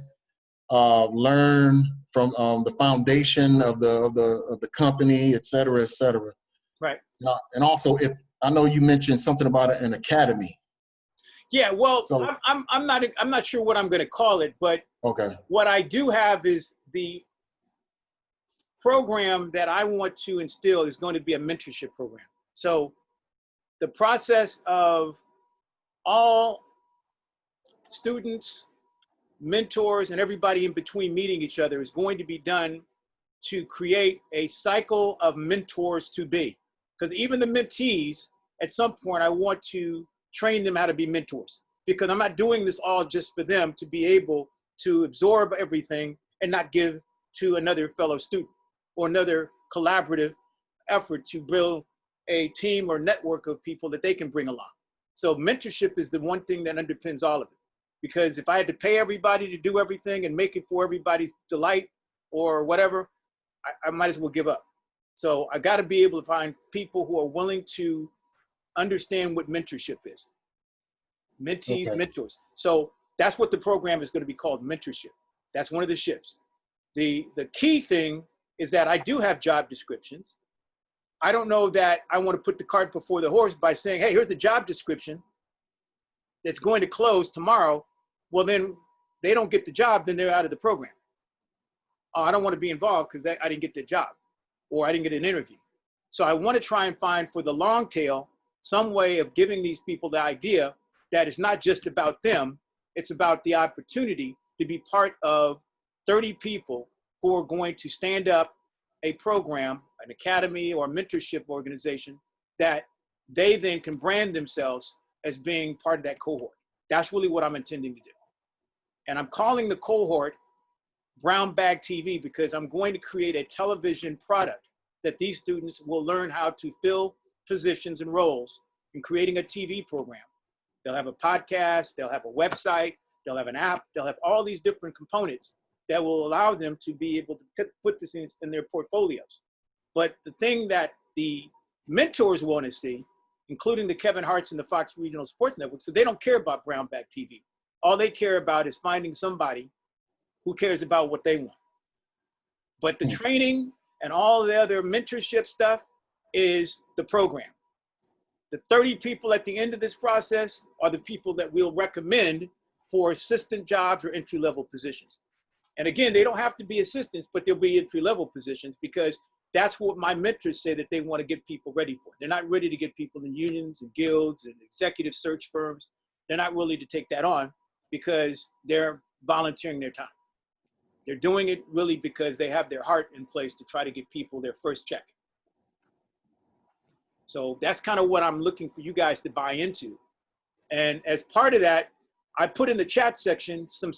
learn from the foundation of the company, et cetera, et cetera. Right. And also, if I know you mentioned something about an academy. Yeah, well, So, I'm not sure what I'm going to call it, but okay. What I do have is the program that I want to instill is going to be a mentorship program. So the process of all students, mentors, and everybody in between meeting each other is going to be done to create a cycle of mentors to be. Because even the mentees, at some point, I want to train them how to be mentors, because I'm not doing this all just for them to be able to absorb everything and not give to another fellow student or another collaborative effort to build a team or network of people that they can bring along. So mentorship is the one thing that underpins all of it. Because if I had to pay everybody to do everything and make it for everybody's delight or whatever, I might as well give up. So I got to be able to find people who are willing to understand what mentorship is. Mentees, Okay. mentors. So that's what the program is going to be called, mentorship. That's one of the shifts. The key thing is that I do have job descriptions. I don't know that I want to put the cart before the horse by saying, hey, here's the job description that's going to close tomorrow. Well, then they don't get the job, then they're out of the program. Oh, I don't want to be involved because I didn't get the job or I didn't get an interview. So I want to try and find, for the long tail, some way of giving these people the idea that it's not just about them, it's about the opportunity to be part of 30 people who are going to stand up a program, an academy or mentorship organization that they then can brand themselves as being part of that cohort. That's really what I'm intending to do. And I'm calling the cohort Brown Bag TV because I'm going to create a television product that these students will learn how to fill positions and roles in creating a TV program. They'll have a podcast, they'll have a website, they'll have an app, they'll have all these different components that will allow them to be able to put this in their portfolios. But the thing that the mentors want to see, including the Kevin Hart's and the Fox Regional Sports Network, so they don't care about Brown Bag TV. All they care about is finding somebody who cares about what they want. But the training and all the other mentorship stuff is the program. The 30 people at the end of this process are the people that we'll recommend for assistant jobs or entry-level positions. And again, they don't have to be assistants, but they'll be entry-level positions because that's what my mentors say that they want to get people ready for. They're not ready to get people in unions and guilds and executive search firms. They're not willing to take that on because they're volunteering their time. They're doing it really because they have their heart in place to try to get people their first check. So that's kind of what I'm looking for you guys to buy into. And as part of that, I put in the chat section some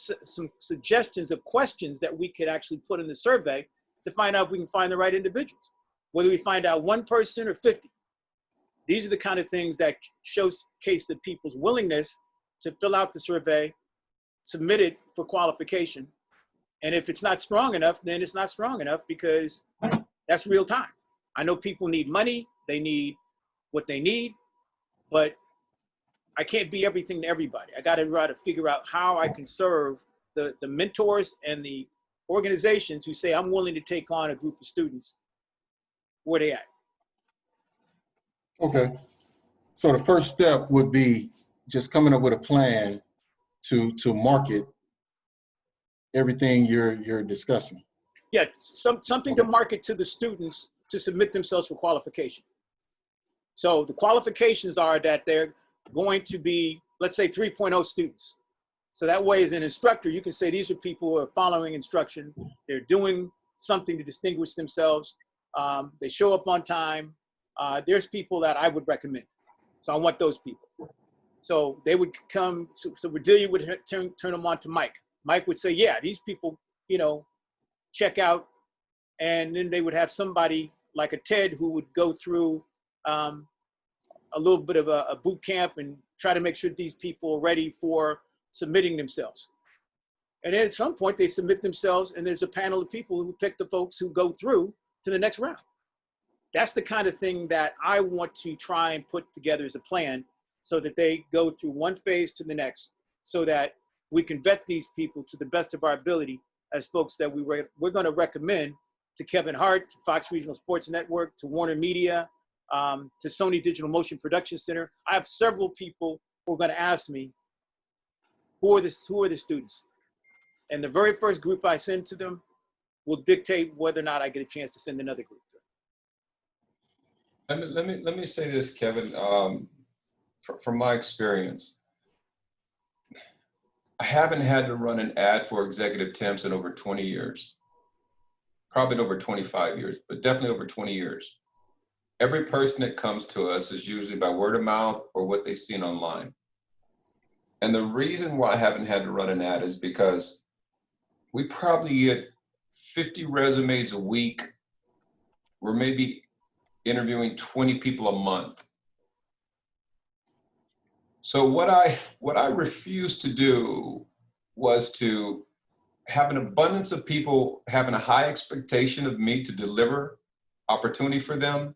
suggestions of questions that we could actually put in the survey to find out if we can find the right individuals, whether we find out one person or 50. These are the kind of things that showcase the people's willingness to fill out the survey, submit it for qualification. And if it's not strong enough, then it's not strong enough because that's real time. I know people need money, they need what they need, but I can't be everything to everybody. I got to try to figure out how I can serve the mentors and the organizations who say, I'm willing to take on a group of students. Where they at? Okay. So the first step would be just coming up with a plan to market everything you're discussing. Yeah, something to market to the students to submit themselves for qualification. So the qualifications are that they're going to be, let's say, 3.0 students. So that way, as an instructor, you can say these are people who are following instruction. They're doing something to distinguish themselves. They show up on time. There's people that I would recommend. So I want those people. So they would come, so Cordelia would turn them on to Mike. Mike would say, yeah, these people, check out. And then they would have somebody like a Ted who would go through a little bit of a boot camp and try to make sure these people are ready for submitting themselves. And then at some point they submit themselves and there's a panel of people who pick the folks who go through to the next round. That's the kind of thing that I want to try and put together as a plan so that they go through one phase to the next so that we can vet these people to the best of our ability as folks that we're going to recommend to Kevin Hart, to Fox Regional Sports Network, to Warner Media, to Sony Digital Motion Production Center. I have several people who are going to ask me, who are the students? And the very first group I send to them will dictate whether or not I get a chance to send another group. Let me say this, Kevin. From my experience, I haven't had to run an ad for executive temps in over 20 years. Probably over 25 years, but definitely over 20 years. Every person that comes to us is usually by word of mouth or what they've seen online. And the reason why I haven't had to run an ad is because we probably get 50 resumes a week. We're maybe interviewing 20 people a month. So what I refused to do was to have an abundance of people having a high expectation of me to deliver opportunity for them,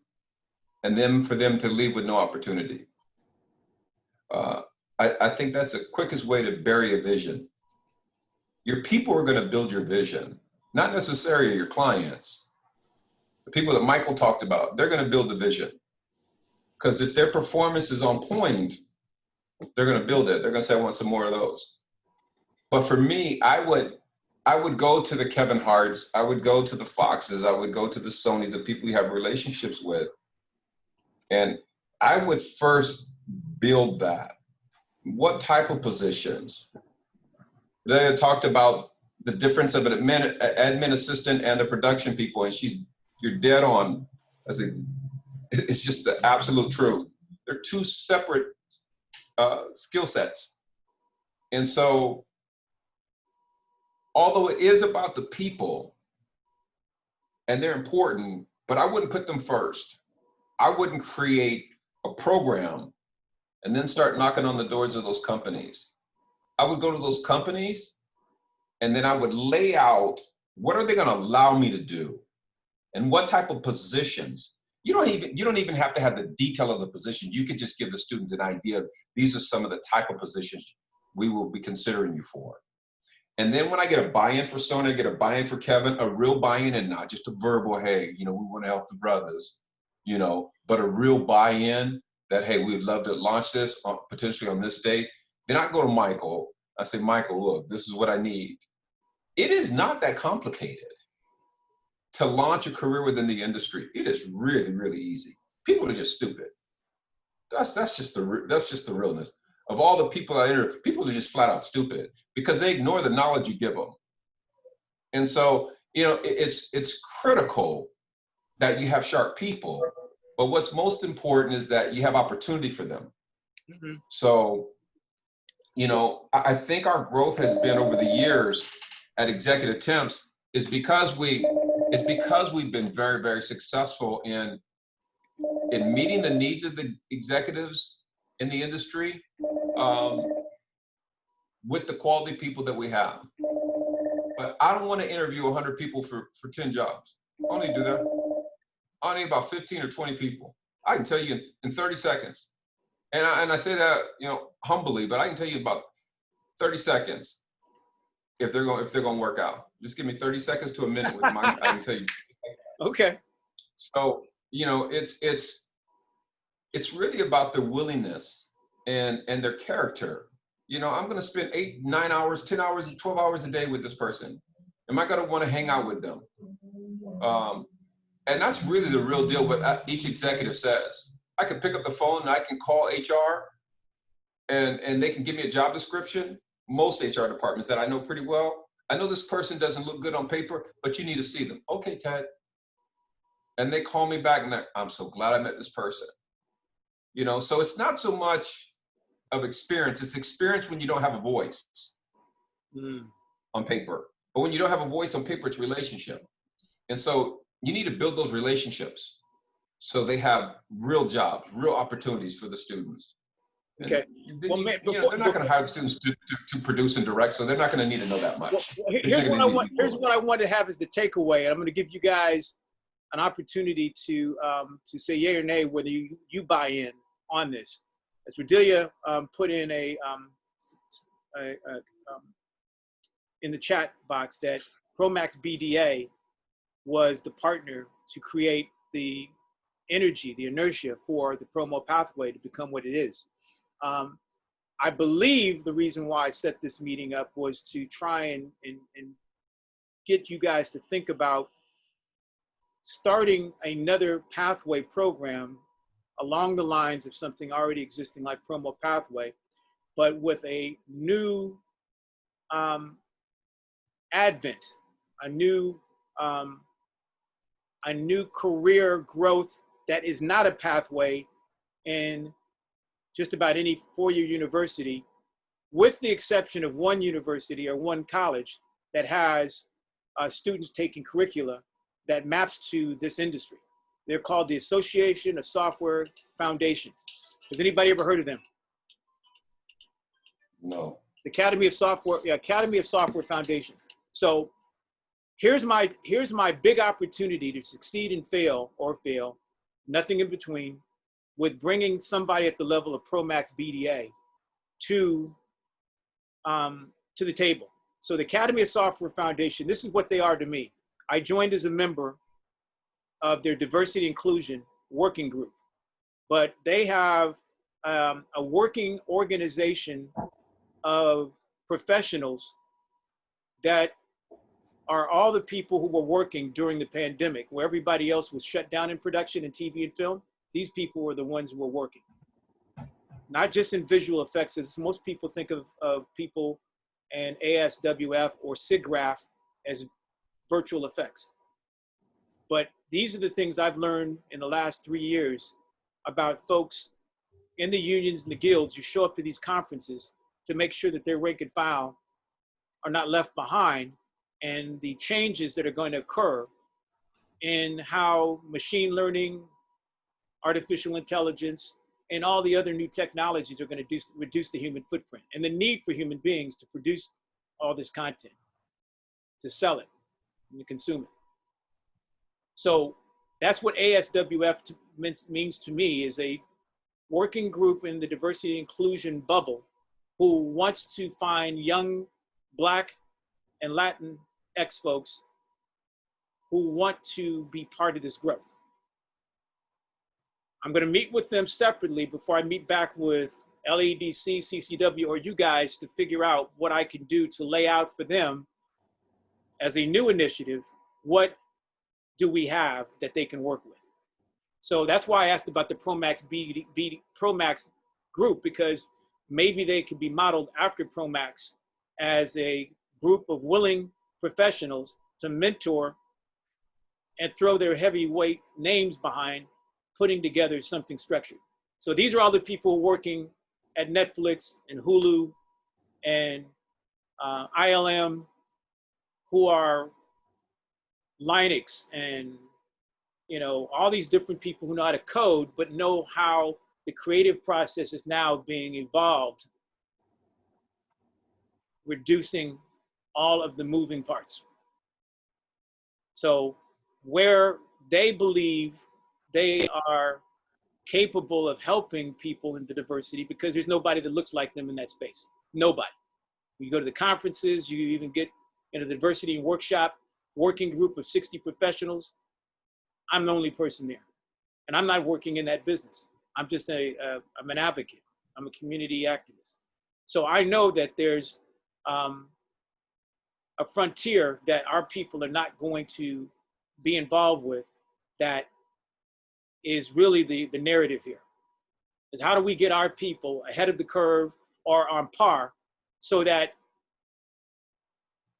and then for them to leave with no opportunity. I think that's the quickest way to bury a vision. Your people are going to build your vision, not necessarily your clients. The people that Michael talked about, they're going to build the vision. Because if their performance is on point, they're going to build it. They're going to say, I want some more of those. But for me, I would go to the Kevin Harts, I would go to the Foxes, I would go to the Sonys, the people you have relationships with. And I would first build that. What type of positions? They talked about the difference of an admin assistant and the production people, and you're dead on. It's just the absolute truth. They're two separate skill sets. And so, although it is about the people, and they're important, but I wouldn't put them first. I wouldn't create a program and then start knocking on the doors of those companies. I would go to those companies and then I would lay out, what are they going to allow me to do? And what type of positions? You don't even have to have the detail of the position. You could just give the students an idea of, these are some of the type of positions we will be considering you for. And then when I get a buy-in for Sony, I get a buy-in for Kevin, a real buy-in, and not just a verbal, hey, we want to help the brothers, but a real buy-in that, hey, we'd love to launch this potentially on this date. Then I go to Michael. I say, Michael, look, this is what I need. It is not that complicated to launch a career within the industry. It is really, really easy. People are just stupid. That's just the realness. Of all the people I interview, people are just flat out stupid because they ignore the knowledge you give them. And so, it's critical that you have sharp people, but what's most important is that you have opportunity for them. Mm-hmm. So, I think our growth has been over the years at Executive Temps is because we've been very, very successful in meeting the needs of the executives in the industry with the quality people that we have. But I don't want to interview 100 people for 10 jobs. I only do that. I need about 15 or 20 people. I can tell you in 30 seconds. And I say that, humbly, but I can tell you about 30 seconds if they're going to work out. Just give me 30 seconds to a minute with I can tell you. Okay. So, it's really about their willingness and their character. I'm going to spend 8, 9 hours, 10 hours, 12 hours a day with this person. Am I going to want to hang out with them? And that's really the real deal what each executive says. I can pick up the phone and I can call HR and they can give me a job description. Most HR departments that I know pretty well. I know this person doesn't look good on paper, but you need to see them. Okay, Ted. And they call me back and I'm so glad I met this person. So it's not so much of experience. It's experience when you don't have a voice on paper. But when you don't have a voice on paper, it's relationship. And so you need to build those relationships. so they have real jobs, real opportunities for the students. Okay. Well, man, they're not going to hire the students to produce and direct, so they're not going to need to know that much. Well, here's what I want to have as the takeaway. I'm going to give you guys an opportunity to say yay or nay whether you buy in on this. As Rodilia put in in the chat box that Promax BDA was the partner to create the energy, the inertia for the promo pathway to become what it is. I believe the reason why I set this meeting up was to try and get you guys to think about starting another pathway program along the lines of something already existing like Promo Pathway, but with a new advent, a new career growth that is not a pathway in just about any four-year university, with the exception of one university or one college that has students taking curricula that maps to this industry. They're called the Association of Software Foundation. Has anybody ever heard of them? No. The Academy of Software Foundation. So here's my big opportunity to succeed and fail, nothing in between, with bringing somebody at the level of Promax BDA to the table. So the Academy of Software Foundation, this is what they are to me. I joined as a member of their diversity inclusion working group, but they have a working organization of professionals that are all the people who were working during the pandemic, where everybody else was shut down in production and TV and film. These people were the ones who were working, not just in visual effects, as most people think of people and ASWF or SIGGRAPH as virtual effects. But these are the things I've learned in the last 3 years about folks in the unions and the guilds who show up to these conferences to make sure that their rank and file are not left behind, and the changes that are going to occur in how machine learning, artificial intelligence, and all the other new technologies are going to reduce the human footprint and the need for human beings to produce all this content, to sell it, and to consume it. So that's what ASWF means to me, is a working group in the diversity and inclusion bubble who wants to find young Black and Latin X folks who want to be part of this growth. I'm going to meet with them separately before I meet back with LEDC, CCW, or you guys to figure out what I can do to lay out for them as a new initiative, what do we have that they can work with. So that's why I asked about the Promax Promax group, because maybe they could be modeled after Promax as a group of willing professionals to mentor and throw their heavyweight names behind putting together something structured. So these are all the people working at Netflix and Hulu and ILM, who are Linux and, you know, all these different people who know how to code, but know how the creative process is now being evolved, reducing all of the moving parts. So where they believe they are capable of helping people in the diversity, because there's nobody that looks like them in that space. Nobody. You go to the conferences, you even get in a diversity workshop, working group of 60 professionals. I'm the only person there. And I'm not working in that business. I'm just I'm an advocate. I'm a community activist. So I know that there's a frontier that our people are not going to be involved with, that is really the narrative here, is how do we get our people ahead of the curve or on par, so that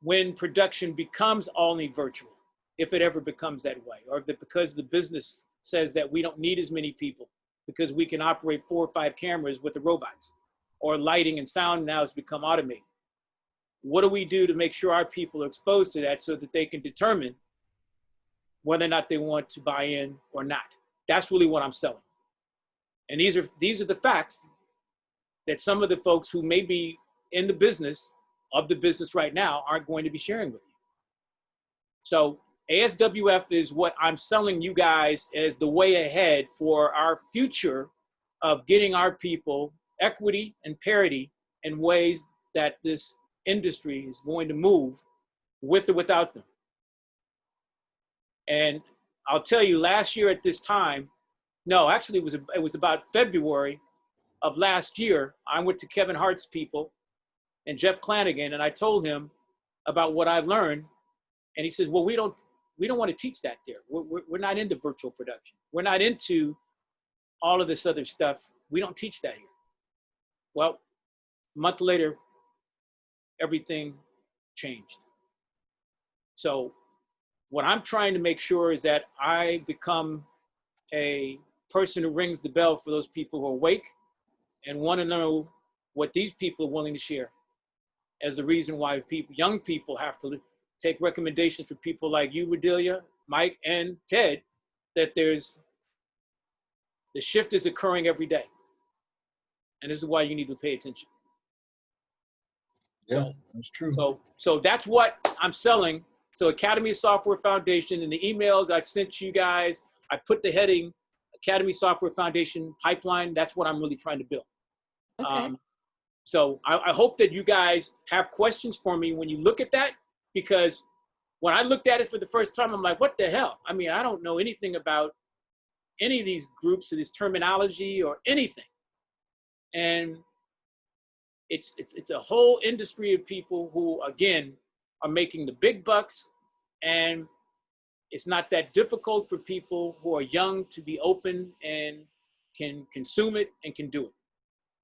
when production becomes only virtual, if it ever becomes that way, or that because the business says that we don't need as many people because we can operate 4 or 5 cameras with the robots, or lighting and sound now has become automated. What do we do to make sure our people are exposed to that so that they can determine whether or not they want to buy in or not? That's really what I'm selling. And these are the facts that some of the folks who may be in the business right now aren't going to be sharing with you. So ASWF is what I'm selling you guys as the way ahead for our future of getting our people equity and parity in ways that this industry is going to move with or without them. And I'll tell you, last year at this time, no, actually it was about February of last year, I went to Kevin Hart's people and Jeff Clanagan, and I told him about what I've learned. And he says, well, we don't want to teach that there. We're not into virtual production. We're not into all of this other stuff. We don't teach that here. Well, a month later, everything changed. So what I'm trying to make sure is that I become a person who rings the bell for those people who are awake and want to know what these people are willing to share as the reason why young people have to take recommendations from people like you, Redelia, Mike, and Ted, that the shift is occurring every day. And this is why you need to pay attention. Yeah, that's true. So that's what I'm selling. So Academy of Software Foundation, in the emails I've sent you guys, I put the heading Academy Software Foundation pipeline. That's what I'm really trying to build. Okay. So I hope that you guys have questions for me when you look at that, because when I looked at it for the first time, I'm like, what the hell? I mean, I don't know anything about any of these groups or this terminology or anything. And it's a whole industry of people who, again, are making the big bucks, and it's not that difficult for people who are young to be open and can consume it and can do it.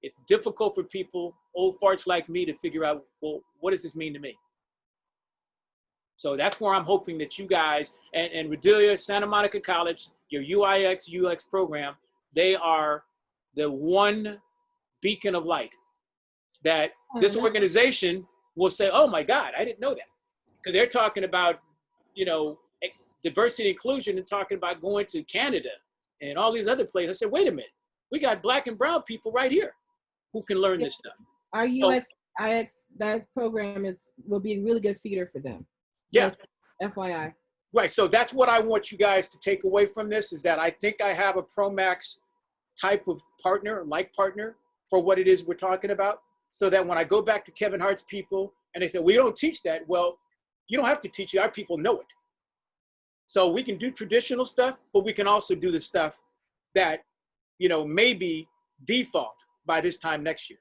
It's difficult for people, old farts like me, to figure out, well, what does this mean to me? So that's where I'm hoping that you guys, and Redelia, Santa Monica College, your UIX, UX program, they are the one beacon of light that this organization will say, oh my God, I didn't know that. Because they're talking about, diversity and inclusion and talking about going to Canada and all these other places. I said, wait a minute, we got Black and brown people right here who can learn this stuff. Our UX, IX, that program will be a really good feeder for them. Yeah. Just FYI. Right, so that's what I want you guys to take away from this, is that I think I have a ProMax type of partner, partner, for what it is we're talking about, so that when I go back to Kevin Hart's people and they say, we don't teach that, well, you don't have to teach it, our people know it. So we can do traditional stuff, but we can also do the stuff that, maybe default by this time next year.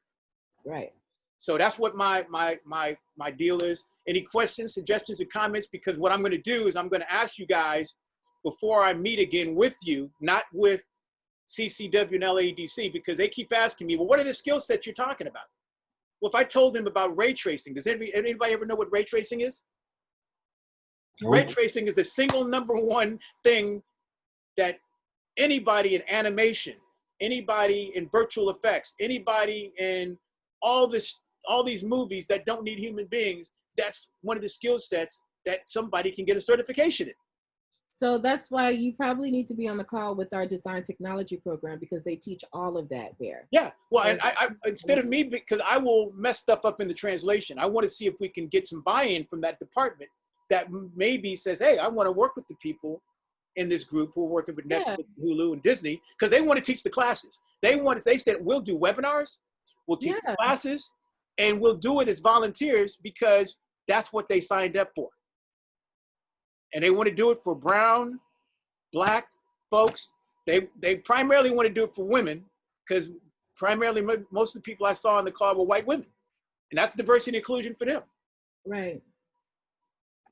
Right. So that's what my deal is. Any questions, suggestions, or comments? Because what I'm going to do is I'm going to ask you guys before I meet again with you, not with CCW and LADC, because they keep asking me, well, what are the skill sets you're talking about? Well, if I told them about ray tracing, does anybody ever know what ray tracing is? Ray tracing is the single number one thing that anybody in animation, anybody in virtual effects, anybody in all these movies that don't need human beings, that's one of the skill sets that somebody can get a certification in. So that's why you probably need to be on the call with our design technology program, because they teach all of that there. Yeah, well, and I instead of me, because I will mess stuff up in the translation, I want to see if we can get some buy-in from that department that maybe says, hey, I want to work with the people in this group who are working with Netflix, Hulu, and Disney, because they want to teach the classes. They said, we'll do webinars, we'll teach the classes, and we'll do it as volunteers because that's what they signed up for. And they want to do it for brown, Black folks. They primarily want to do it for women, because primarily most of the people I saw in the call were white women. And that's diversity and inclusion for them. Right.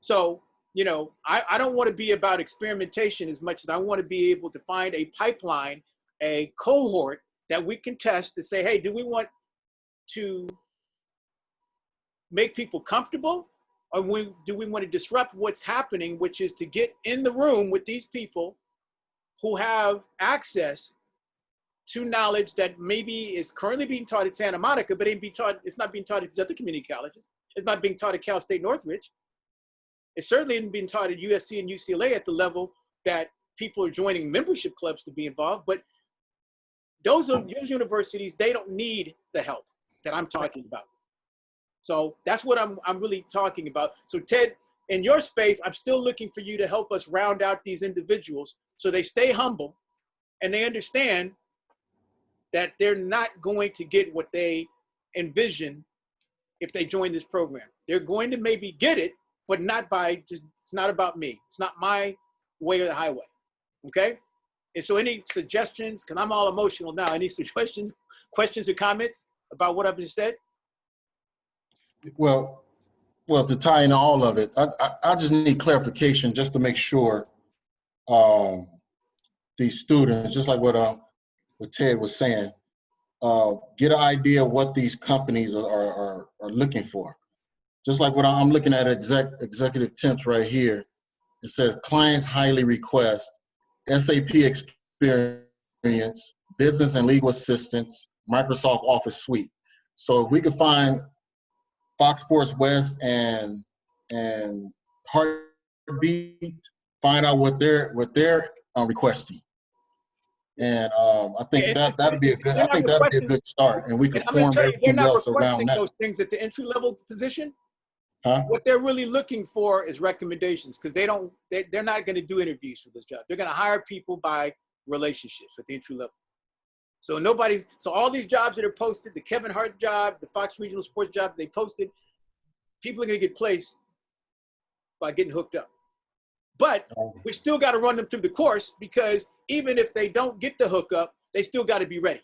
So, I don't want to be about experimentation as much as I want to be able to find a pipeline, a cohort that we can test to say, hey, do we want to make people comfortable, or do we want to disrupt what's happening, which is to get in the room with these people who have access to knowledge that maybe is currently being taught at Santa Monica, but it's not being taught at these other community colleges. It's not being taught at Cal State Northridge. It certainly isn't being taught at USC and UCLA at the level that people are joining membership clubs to be involved, but those universities, they don't need the help that I'm talking about. So that's what I'm really talking about. So Ted, in your space, I'm still looking for you to help us round out these individuals so they stay humble and they understand that they're not going to get what they envision if they join this program. They're going to maybe get it, but not by just, it's not about me. It's not my way or the highway, okay? And so any suggestions, because I'm all emotional now, any suggestions, questions or comments about what I've just said? Well, to tie in all of it, I just need clarification just to make sure these students, just like what Ted was saying, get an idea of what these companies are looking for. Just like what I'm looking at executive temps right here, it says clients highly request SAP experience, business and legal assistance, Microsoft Office suite. So if we could find Fox Sports West and Heartbeat, find out what they're requesting, and I think that'd be a good. I think that'd be a good start, and we could form everything else around that. Those things at the entry level position. Huh? What they're really looking for is recommendations, because they're not going to do interviews for this job. They're going to hire people by relationships at the entry level. So all these jobs that are posted, the Kevin Hart jobs, the Fox Regional Sports jobs they posted, people are going to get placed by getting hooked up. But we still got to run them through the course, because even if they don't get the hookup, they still got to be ready.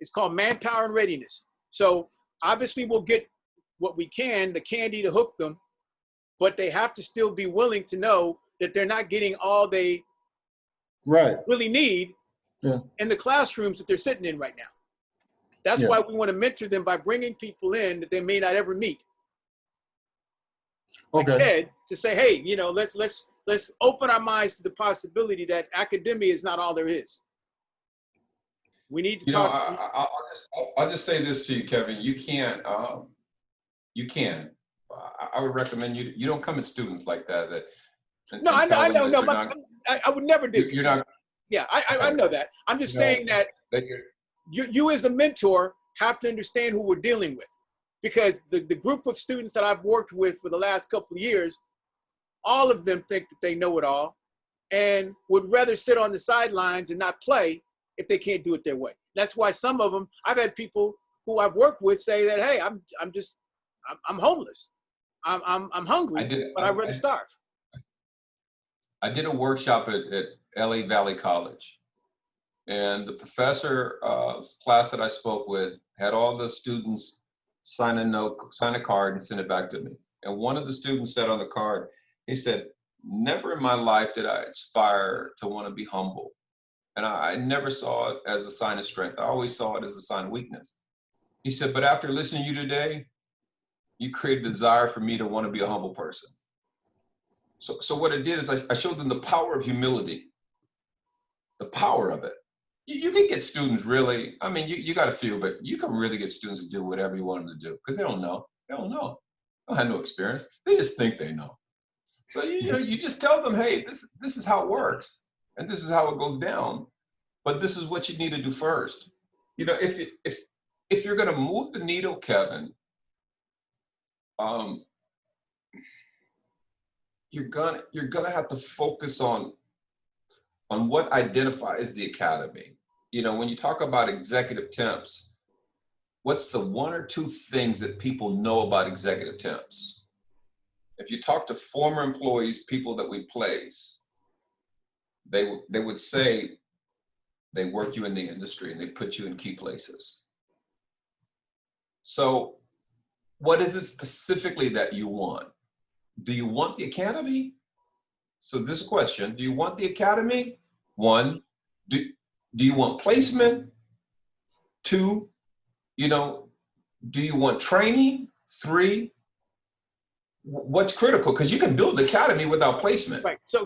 It's called manpower and readiness. So obviously we'll get what we can, the candy to hook them, but they have to still be willing to know that they're not getting all they really need in the classrooms that they're sitting in right now. That's why we want to mentor them by bringing people in that they may not ever meet. Okay. Like Ted, to say, hey, let's open our minds to the possibility that academia is not all there is. We need to talk. I'll just say this to you, Kevin. You can't. I would recommend you don't come at students like that. No, I know. No, I would never do. You're not. Yeah, I know that. I'm just saying that you as a mentor have to understand who we're dealing with, because the group of students that I've worked with for the last couple of years, all of them think that they know it all and would rather sit on the sidelines and not play if they can't do it their way. That's why some of them, I've had people who I've worked with say that, hey, I'm homeless. I'm hungry, but I'd rather starve. I did a workshop at LA Valley College, and the professor class that I spoke with had all the students sign a card and send it back to me. And one of the students said on the card, he said, never in my life did I aspire to want to be humble. And I never saw it as a sign of strength. I always saw it as a sign of weakness. He said, but after listening to you today, you created a desire for me to want to be a humble person. So what I did is I showed them the power of humility, the power of it. You can get students really, I mean, you got a few, but you can really get students to do whatever you want them to do, because they don't know. They don't know. They don't have no experience. They just think they know. So you just tell them, hey, this is how it works, and this is how it goes down. But this is what you need to do first. If you're going to move the needle, Kevin, you're gonna have to focus on what identifies the academy. When you talk about executive temps, what's the one or two things that people know about executive temps? If you talk to former employees, people that we place, they would say they work you in the industry and they put you in key places. So what is it specifically that you want? Do you want the academy? So this question, do you want the academy? One, do you want placement? Two, do you want training? Three, what's critical? Because you can build the academy without placement. Right. So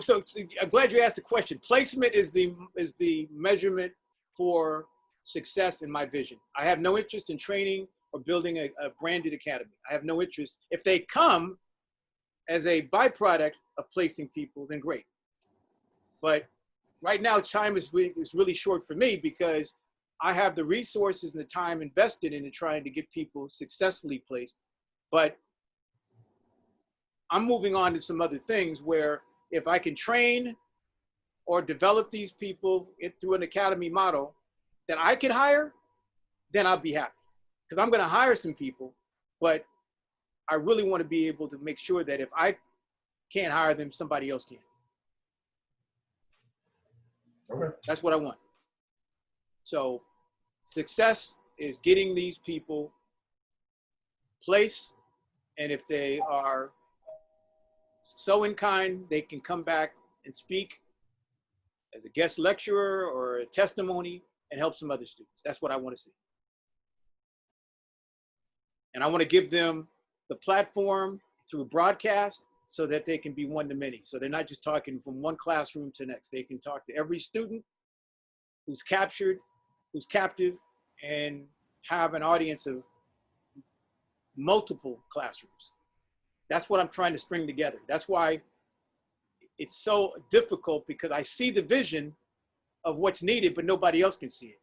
I'm glad you asked the question. Placement is the measurement for success in my vision. I have no interest in training or building a branded academy. I have no interest. If they come as a byproduct of placing people, then great. But right now, time is really short for me because I have the resources and the time invested into trying to get people successfully placed. But I'm moving on to some other things where if I can train or develop these people through an academy model that I can hire, then I'll be happy. Because I'm going to hire some people, but I really want to be able to make sure that if I can't hire them, somebody else can. Okay. That's what I want. So success is getting these people placed, and if they are so in kind, they can come back and speak as a guest lecturer or a testimony and help some other students. That's what I want to see. And I want to give them the platform through broadcast so that they can be one-to-many. So they're not just talking from one classroom to next. They can talk to every student who's captured, who's captive, and have an audience of multiple classrooms. That's what I'm trying to string together. That's why it's so difficult, because I see the vision of what's needed, but nobody else can see it.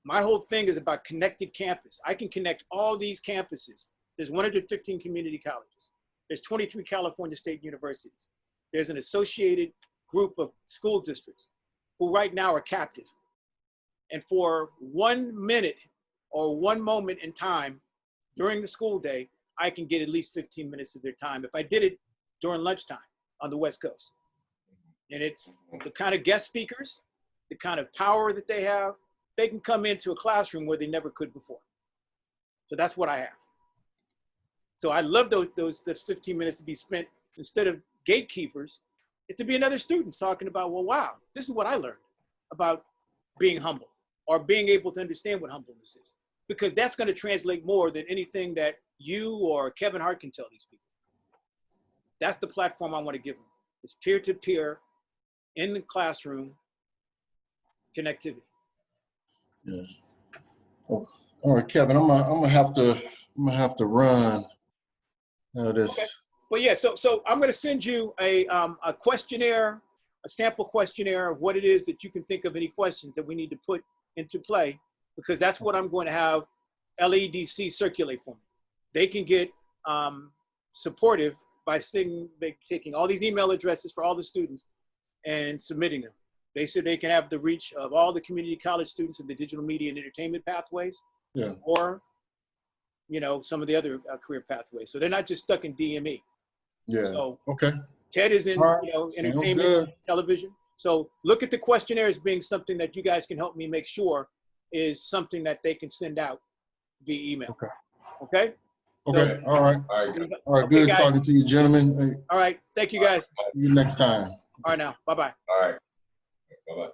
My whole thing is about connected campus. I can connect all these campuses. There's 115 community colleges. There's 23 California state universities. There's an associated group of school districts who right now are captive. And for 1 minute or one moment in time during the school day, I can get at least 15 minutes of their time if I did it during lunchtime on the West Coast. And it's the kind of guest speakers, the kind of power that they have. They can come into a classroom where they never could before. So that's what I have. So I love those 15 minutes to be spent, instead of gatekeepers, is to be another student talking about, well, wow, this is what I learned about being humble, or being able to understand what humbleness is. Because that's going to translate more than anything that you or Kevin Hart can tell these people. That's the platform I want to give them. It's peer-to-peer, in the classroom, connectivity. Yeah. Oh, all right, Kevin. I'm gonna have to run. This. Okay. Well, yeah. So I'm going to send you a questionnaire, a sample questionnaire of what it is that you can think of, any questions that we need to put into play, because that's what I'm going to have LEDC circulate for me. They can get supportive by taking all these email addresses for all the students and submitting them. They said they can have the reach of all the community college students in the digital media and entertainment pathways, Yeah. or some of the other career pathways. So they're not just stuck in DME. Yeah. So okay. TED is in Right. entertainment, television. So look at the questionnaire as being something that you guys can help me make sure is something that they can send out via email. Okay. Okay. Okay. So, all right. All right. All right. Okay, Good guys. talking to you, gentlemen. Hey, All right. Thank you, guys. see you next time. All right now. Bye-bye. All right. Bye-bye.